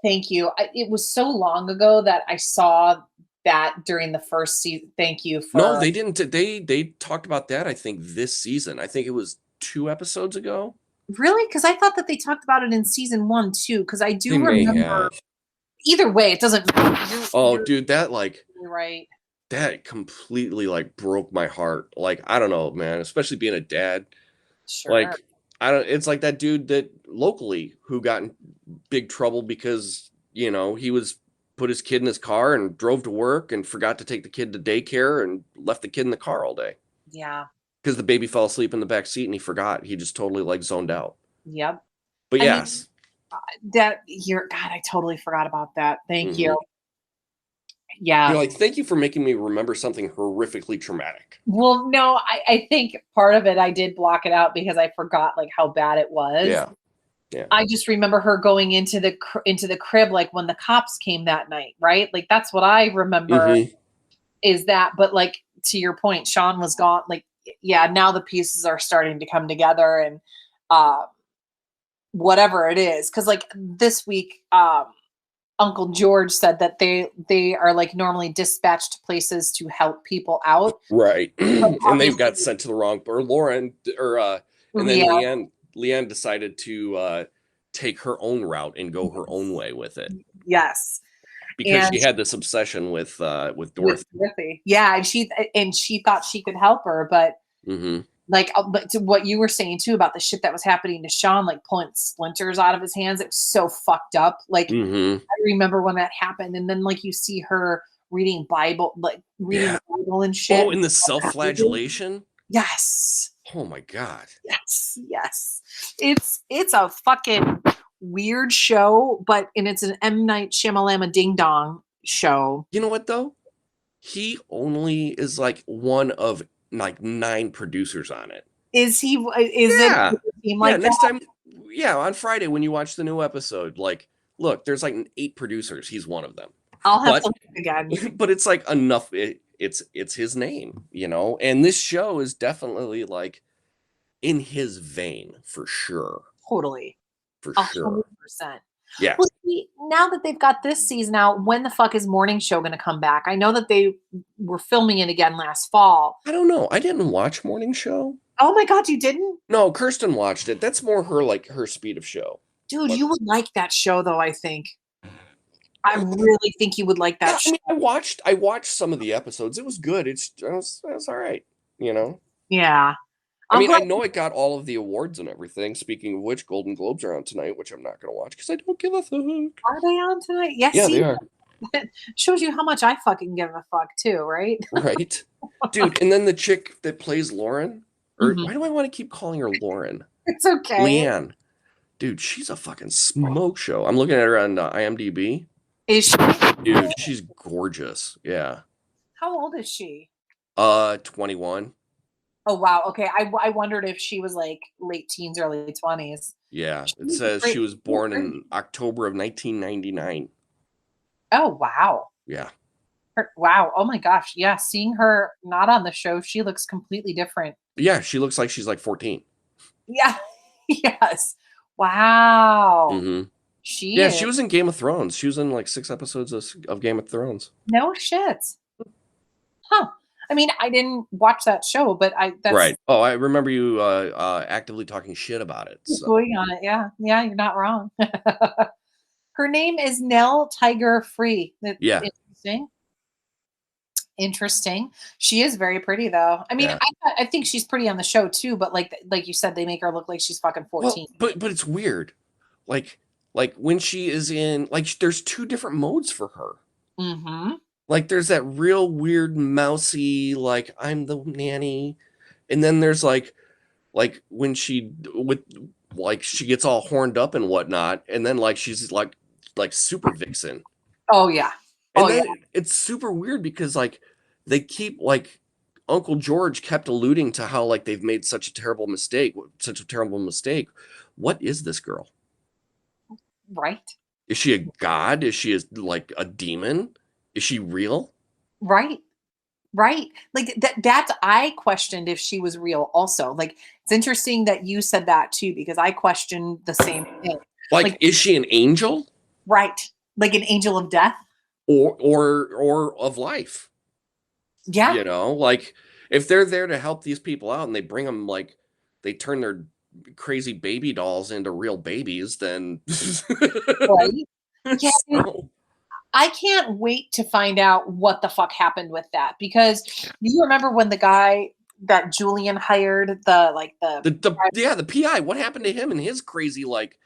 Thank you. It was so long ago that I saw that during the first season. Thank you for. No, they didn't. They talked about that, I think, this season. I think it was 2 episodes ago. Really? Because I thought that they talked about it in season 1 too. Because I do remember. Either way, it doesn't matter. Dude, that you're right. That completely broke my heart. I don't know, man, especially being a dad. Sure. It's like that dude that locally who got in big trouble because, he put his kid in his car and drove to work and forgot to take the kid to daycare and left the kid in the car all day. Yeah. Because the baby fell asleep in the back seat and he forgot. He just totally zoned out. Yep. But yes. God, I totally forgot about that. Thank you. Yeah. You're thank you for making me remember something horrifically traumatic. Well, no, I think part of it, I did block it out because I forgot how bad it was. Yeah. Yeah. I just remember her going into the crib, when the cops came that night. Right. That's what I remember is that, but to your point, Sean was gone. Now the pieces are starting to come together and, whatever it is. Cause this week, Uncle George said that they are normally dispatched to places to help people out. Right. And they've got sent to the wrong, or Lauren, and then Leanne decided to take her own route and go her own way with it. Yes. Because she had this obsession with Dorothy. Yeah. And she thought she could help her, but but to what you were saying too about the shit that was happening to Sean, pulling splinters out of his hands, it was so fucked up. I remember when that happened, and then you see her reading Bible, the Bible and shit. Oh, and the self-flagellation. Yes. Oh my God. Yes. It's a fucking weird show, and it's an M. Night Shyamalama Ding Dong show. You know what though? He only is one of 9 producers on it. Is he? Is it? Next time, on Friday when you watch the new episode, look, there's 8 producers. He's one of them. I'll have to look again. But it's enough. It's his name, and this show is definitely in his vein for sure. Totally. For sure. 100%. Yeah. Well, see, now that they've got this season out, when the fuck is Morning Show going to come back? I know that they were filming it again last fall. I don't know. I didn't watch Morning Show. Oh my God, you didn't? No, Kirsten watched it. That's more her her speed of show. Dude, you would like that show though, I think. I really think you would like that show. I watched some of the episodes. It was good. It was all right, Yeah. I know it got all of the awards and everything. Speaking of which, Golden Globes are on tonight, which I'm not going to watch because I don't give a fuck. Are they on tonight? Yes. Yeah, they are. Shows you how much I fucking give a fuck too, right? Right. Dude, and then the chick that plays Lauren, or why do I want to keep calling her Lauren? It's okay. Leanne. Dude, she's a fucking smoke show. I'm looking at her on IMDb. Is she? Dude, she's gorgeous. Yeah. How old is she? 21. Oh, wow. Okay. I wondered if she was like late teens, early 20s. Yeah, She it was a says great she was she was born great. in October of 1999. Oh, wow. Yeah. Wow. Oh my gosh. Yeah. Seeing her not on the show, she looks completely different. Yeah, she looks like she's like 14. Yeah. Yes. Wow. Mhm. She Yeah, is. she was in Game of Thrones. She was in like 6 episodes of Game of Thrones. No shit. Huh. I mean, I didn't watch that show, but that's Right. Oh, I remember you actively talking shit about it. So, going on it. Yeah. Yeah. You're not wrong. Her name is Nell Tiger Free. That's yeah. interesting. Interesting. She is very pretty though. I mean, Yeah. I think she's pretty on the show too, but like you said, they make her look like she's fucking Well, 14. but it's weird. Like when she is in like there's two different modes for her. Mhm. Like there's that real weird mousy like I'm the nanny, and then there's like when she with like she gets all horned up and whatnot, and then like she's like super vixen. Oh yeah. Oh And yeah. then it's super weird because like they keep like Uncle George kept alluding to how like they've made such a terrible mistake, such a terrible mistake. What is this girl? Right. Is she a god? Is she like a demon? Is she real? Right. Right. Like that I questioned if she was real also. Like it's interesting that you said that too because I questioned the same thing. Like Like is she an angel right. Like an angel of death. or of life? Yeah. Like if they're there to help these people out and they bring them like they turn their crazy baby dolls into real babies, then Right. Yeah. so I can't wait to find out what the fuck happened with that because you remember when the guy that Julian hired, the yeah, the PI, what happened to him and his crazy like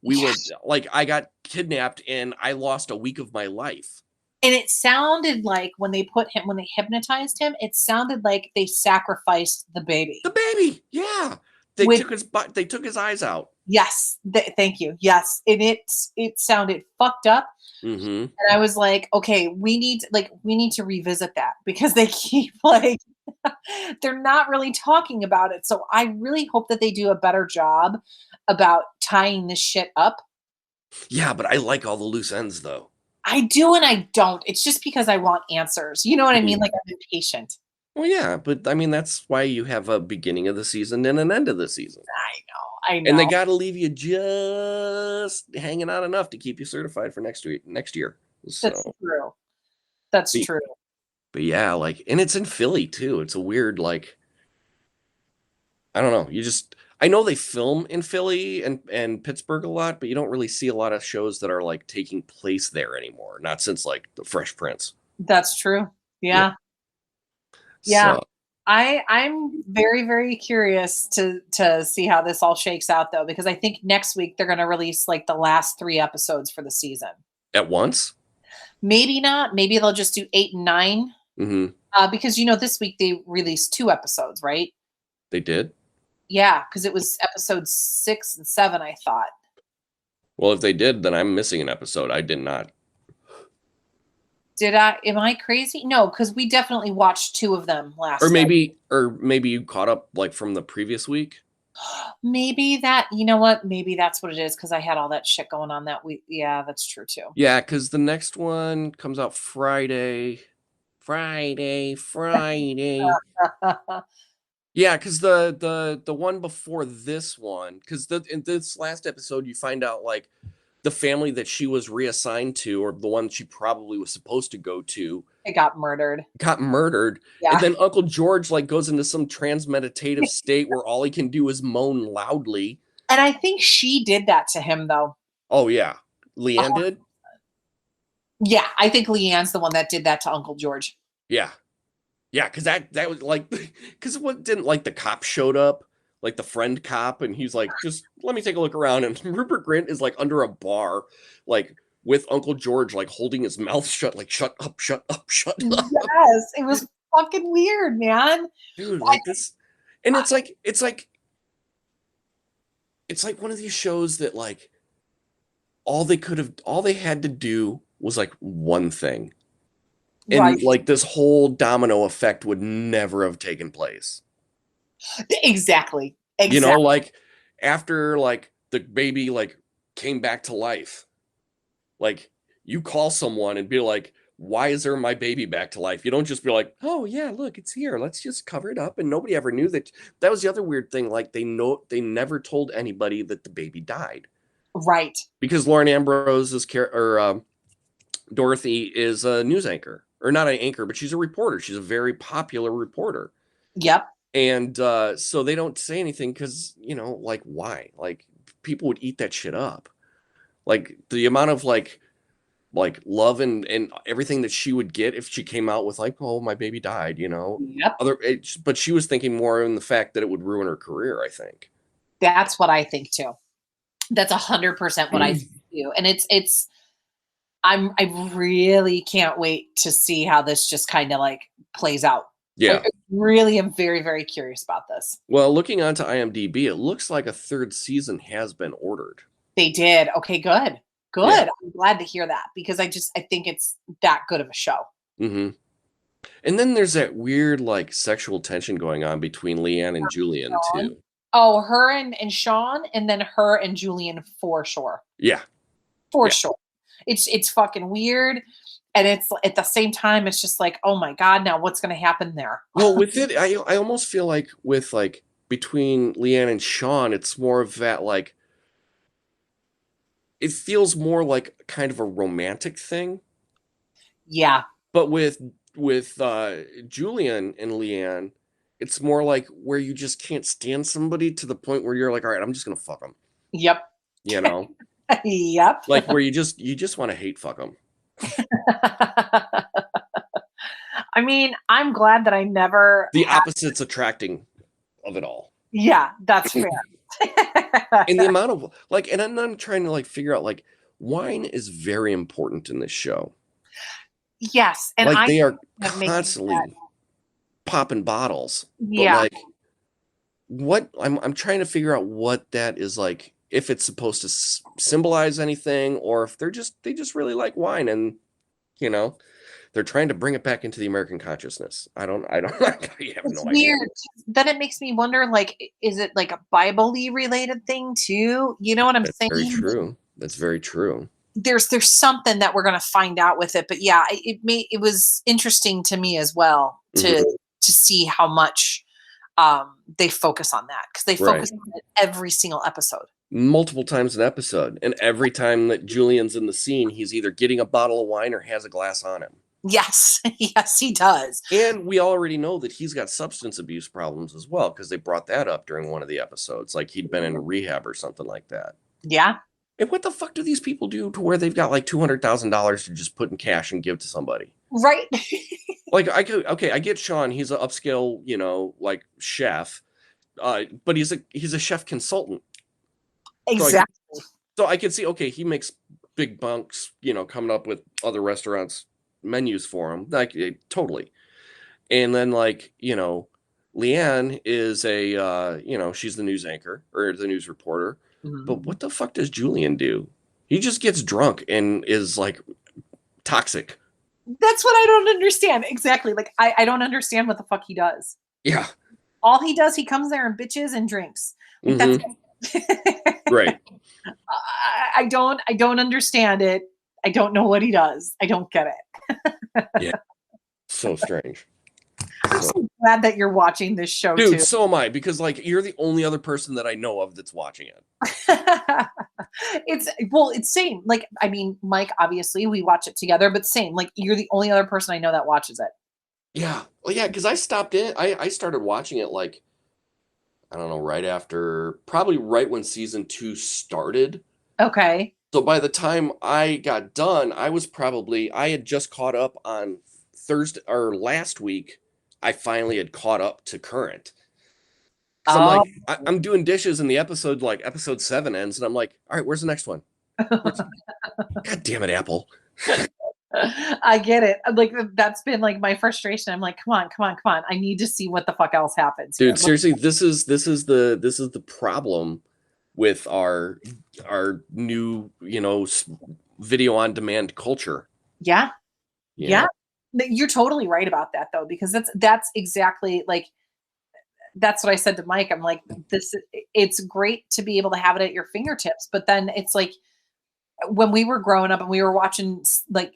we yeah, were like I got kidnapped and I lost a week of my life. and it sounded like when they hypnotized him, it sounded like they sacrificed the baby. The baby, yeah. With They took his eyes out. yes, thank you. Yes, and it sounded fucked up. Mm-hmm. And I was like, okay, we need to revisit that because they keep like they're not really talking about it. So I really hope that they do a better job about tying this shit up. Yeah, but I like all the loose ends though. I do and I don't. It's just because I want answers. You know what I mean? Mm. Like I'm impatient. Well, yeah, but I mean that's why you have a beginning of the season and an end of the season. I And they know. got to leave you just hanging out enough to keep you certified for next year. That's So, true. That's but, true. but yeah, like, and it's in Philly too. It's a weird, like, I don't know. I know they film in Philly and Pittsburgh a lot, but you don't really see a lot of shows that are like taking place there anymore. Not since like The Fresh Prince. That's true. Yeah. Yeah. Yeah. So, I'm very, very curious to see how this all shakes out though, because I think next week they're gonna release like the last 3 episodes for the season. at once. Maybe not. Maybe they'll just do 8 and 9. Hmm. Because this week they released 2 episodes, right? They did. Yeah, because it was episode 6 and 7, I thought. Well, if they did, then I'm missing an episode. I did not. Am I crazy? No, because we definitely watched 2 of them Or last night. maybe you caught up like from the previous week. Maybe that, you know what? Maybe that's what it is because I had all that shit going on that week. Yeah, that's true too. Yeah, because the next one comes out Friday. Friday. Yeah, because the one before this one, because in this last episode you find out like the family that she was reassigned to, or the one she probably was supposed to go to, It got murdered. got murdered, and Yeah. then Uncle George like goes into some transmeditative state where all he can do is moan loudly. And I think she did that to him though. Oh yeah, Leanne Oh, did. yeah, I think Leanne's the one that did that to Uncle George. Yeah. Yeah, because that was like, because what didn't like the cop showed up, like the friend cop, and he's like, just let me take a look around. And Rupert Grint is like under a bar, like with Uncle George, like holding his mouth shut, like shut up, shut up, shut up. Yes, it was fucking weird, man. Dude, like this. And it's like one of these shows that like all they had to do was like one thing. And Right. like this whole domino effect would never have taken place. Exactly. You know, Exactly. like after like the baby like came back to life, like you call someone and be like, why is there my baby back to life? You don't just be like, oh yeah, look, it's here. Let's just cover it up. And nobody ever knew that. That was the other weird thing. Like they never told anybody that the baby died. Right. Because Lauren Ambrose's Dorothy is a news anchor, or not an anchor, but she's a reporter. She's a very popular reporter. Yep. And so they don't say anything because, you know, like why? Like people would eat that shit up. Like the amount of like love and everything that she would get if she came out with like, oh, my baby died, you know. Yep. But she was thinking more in the fact that it would ruin her career, I think. That's what I think too. That's 100% what I think too. And I really can't wait to see how this just kind of like plays out. Yeah. I really am very, very curious about this. Well, looking onto IMDb, it looks like a third season has been ordered. They did. Okay, good. Good. Yeah. I'm glad to hear that because I think it's that good of a show. Mm-hmm. And then there's that weird like sexual tension going on between Leanne and Julian too. Oh, her and Sean, and then her and Julian for sure. Yeah. For sure. It's fucking weird. And it's at the same time, it's just like, oh my God, now what's gonna happen there? Well, with it, I almost feel like with like between Leanne and Sean, it's more of that like it feels more like kind of a romantic thing. Yeah. But with Julian and Leanne, it's more like where you just can't stand somebody to the point where you're like, all right, I'm just gonna fuck them. Yep. You know. Yep. Like where you just want to hate fuck them. I mean, I'm glad that I never. The opposite's attracting of it all. Yeah, that's fair. And the amount of like, and I'm trying to like figure out like wine is very important in this show. Yes, and like they are that makes constantly popping bottles. Yeah. But like, what I'm trying to figure out what that is like. If it's supposed to symbolize anything, or if they just really like wine, and you know, they're trying to bring it back into the American consciousness. I don't. I have It's no weird. idea. Then it makes me wonder, like, is it like a Bible-y related thing too? You know what I'm saying? Very true. That's very true. There's something that we're gonna find out with it, but yeah, it was interesting to me as well to see how much they focus on that because they focus on it every single episode. Multiple times an episode, and every time that Julian's in the scene, he's either getting a bottle of wine or has a glass on him. Yes, yes, he does. And we already know that he's got substance abuse problems as well, because they brought that up during one of the episodes, like he'd been in rehab or something like that. Yeah. And what the fuck do these people do to where they've got like $200,000 to just put in cash and give to somebody? Right. Like I get Sean, he's an upscale, you know, like chef, but he's a chef consultant. Exactly. So I can see, okay, he makes big bunks, you know, coming up with other restaurants' menus for him. Like, totally. And then, like, you know, Leanne is you know, she's the news anchor or the news reporter. But what the fuck does Julian do? He just gets drunk and is, like, toxic. That's what I don't understand. Exactly. Like, I don't understand what the fuck he does. Yeah. All he does, he comes there and bitches and drinks. Like, that's right. I don't understand it. I don't know what he does. I don't get it. Yeah. So strange. I'm so glad that you're watching this show, dude, too. So am I, because like you're the only other person that I know of that's watching it. It's same. Like, I mean, Mike, obviously we watch it together, but same. Like, you're the only other person I know that watches it. Yeah. Well, yeah, because I stopped in. I started watching it like, I don't know, probably right when season 2 started. Okay. So by the time I got done, I had just caught up on Thursday or last week. I finally had caught up to current. I'm like, I'm doing dishes and the episode 7 ends, and I'm like, all right, where's the next one? God damn it, Apple. I get it. Like, that's been like my frustration. I'm like, come on. I need to see what the fuck else happens. Dude, seriously, this is the problem with our new, you know, video on demand culture. Yeah. Yeah. You're totally right about that though, because that's exactly like that's what I said to Mike. I'm like, it's great to be able to have it at your fingertips, but then it's like when we were growing up and we were watching like,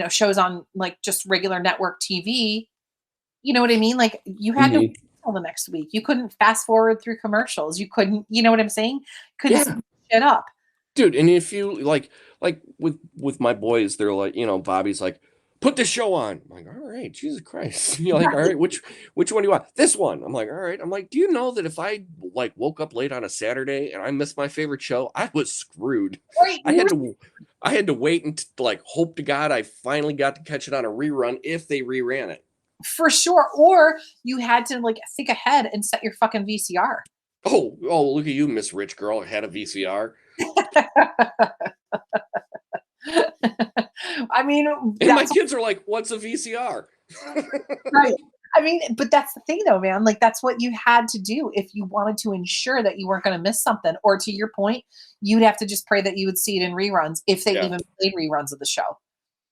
shows on like just regular network TV, you know what I mean? Like you had to Mhm. wait till the next week. You couldn't fast forward through commercials. You couldn't, you know what I'm saying? Couldn't Yeah. speed shit up. Dude, and if you like with my boys, they're like, Bobby's like, put this show on. I'm like, all right, Jesus Christ. You're like, all right, which one do you want? This one. I'm like, all right. I'm like, do you know that if I like woke up late on a Saturday and I missed my favorite show, I was screwed. Right. I had to wait and like hope to God I finally got to catch it on a rerun if they reran it. For sure. Or you had to like think ahead and set your fucking VCR. Oh, look at you, Miss Rich Girl, had a VCR. I mean, And my kids are like, what's a VCR? right. I mean, but that's the thing though, man. Like that's what you had to do if you wanted to ensure that you weren't going to miss something. Or to your point, you'd have to just pray that you would see it in reruns if they Yeah. even played reruns of the show.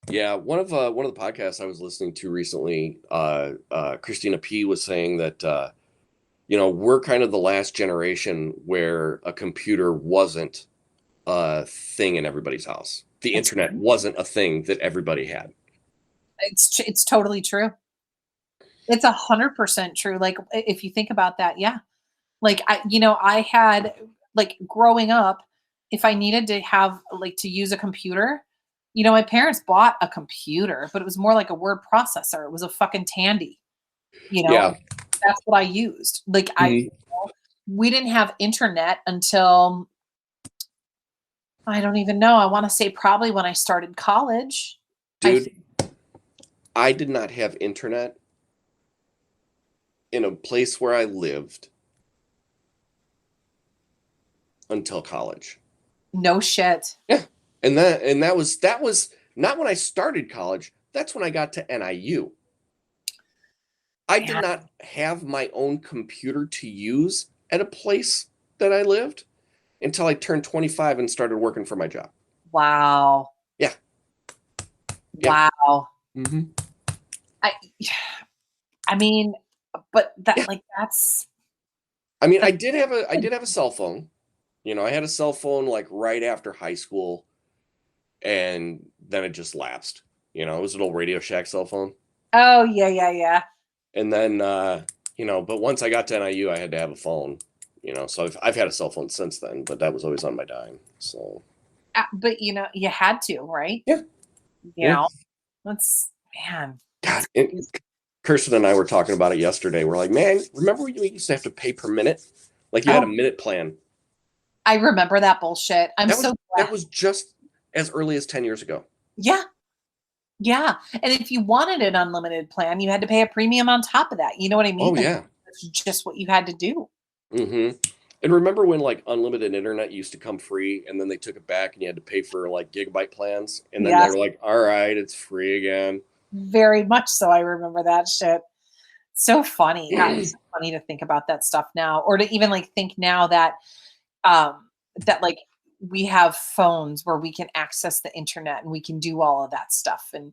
Yeah, one of the podcasts I was listening to recently, Christina P was saying that we're kind of the last generation where a computer wasn't a thing in everybody's house. The It's internet wasn't a thing that everybody had. It's totally true. It's 100% true. Like if you think about that, yeah. Like I had like growing up, if I needed to have like to use a computer, my parents bought a computer, but it was more like a word processor. It was a fucking Tandy, Yeah. and that's what I used. Like Mhm. we didn't have internet until I don't even know. I want to say probably when I started college. Dude, I did not have internet in a place where I lived until college. No shit. Yeah. And that was not when I started college. That's when I got to NIU. I did not have my own computer to use at a place that I lived until I turned 25 and started working for my job. Wow. Yeah. Wow. Mm-hmm. I mean, but that's. I mean, I did have a cell phone. I had a cell phone like right after high school, and then it just lapsed. It was an old Radio Shack cell phone. Oh yeah. And then but once I got to NIU, I had to have a phone. So I've had a cell phone since then, but that was always on my dime. So. But you had to, right? Yeah. That's man. God, Kirsten and I were talking about it yesterday. We're like, man, remember when you used to have to pay per minute? Like you had a minute plan. I remember that bullshit. That was just as early as 10 years ago. Yeah. Yeah. And if you wanted an unlimited plan, you had to pay a premium on top of that. You know what I mean? Oh, yeah. That's just what you had to do. Mm-hmm. And remember when like unlimited internet used to come free and then they took it back and you had to pay for like gigabyte plans? And then they're like, all right, it's free again. Very much so. I remember that shit. So funny. God, it's so funny to think about that stuff now, or to even like think now that that like we have phones where we can access the internet and we can do all of that stuff. And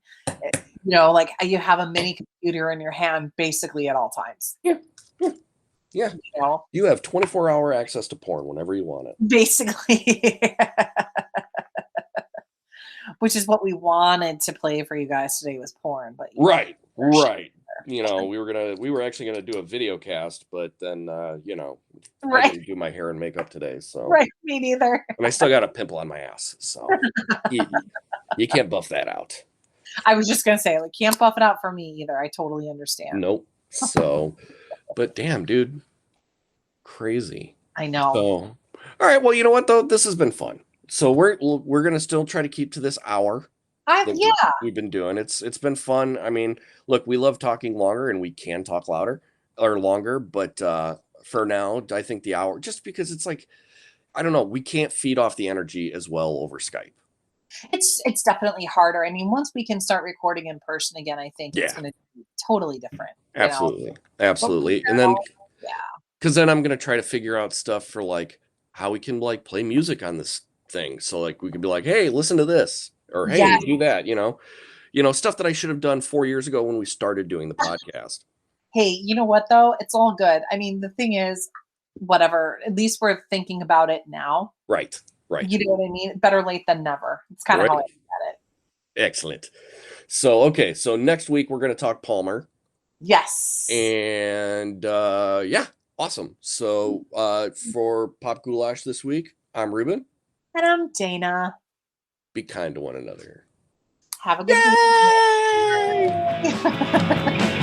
like you have a mini computer in your hand basically at all times. Yeah. You have 24-hour access to porn whenever you want it. Basically. Which is what we wanted to play for you guys today was porn, but right. We were actually gonna do a video cast, but then I didn't do my hair and makeup today, so right, me neither. And I still got a pimple on my ass, so you can't buff that out. I was just gonna say, like, can't buff it out for me either. I totally understand. Nope. So, but damn, dude, crazy. I know. So, all right. Well, you know what though, this has been fun. So we're gonna still try to keep to this hour. We've been doing. It's been fun. I mean, look, we love talking longer, and we can talk louder or longer, but for now, I think the hour, just because it's like, I don't know, we can't feed off the energy as well over Skype. It's definitely harder. I mean, once we can start recording in person again, I think it's going to be totally different. Absolutely. And then, because then I'm going to try to figure out stuff for like how we can like play music on this thing. So like we could be like, hey, listen to this, or hey, do that. Stuff that I should have done 4 years ago when we started doing the podcast. Hey, you know what though? It's all good. I mean, the thing is, whatever. At least we're thinking about it now. Right. Right. You know what I mean? Better late than never. It's kind of how I Right. look at it. Excellent. So, okay. So next week we're going to talk Palmer. Yes. And yeah, awesome. So for Pop Goulash this week, I'm Ruben. And I'm Dana. Be kind to one another. Have a good Yay! week.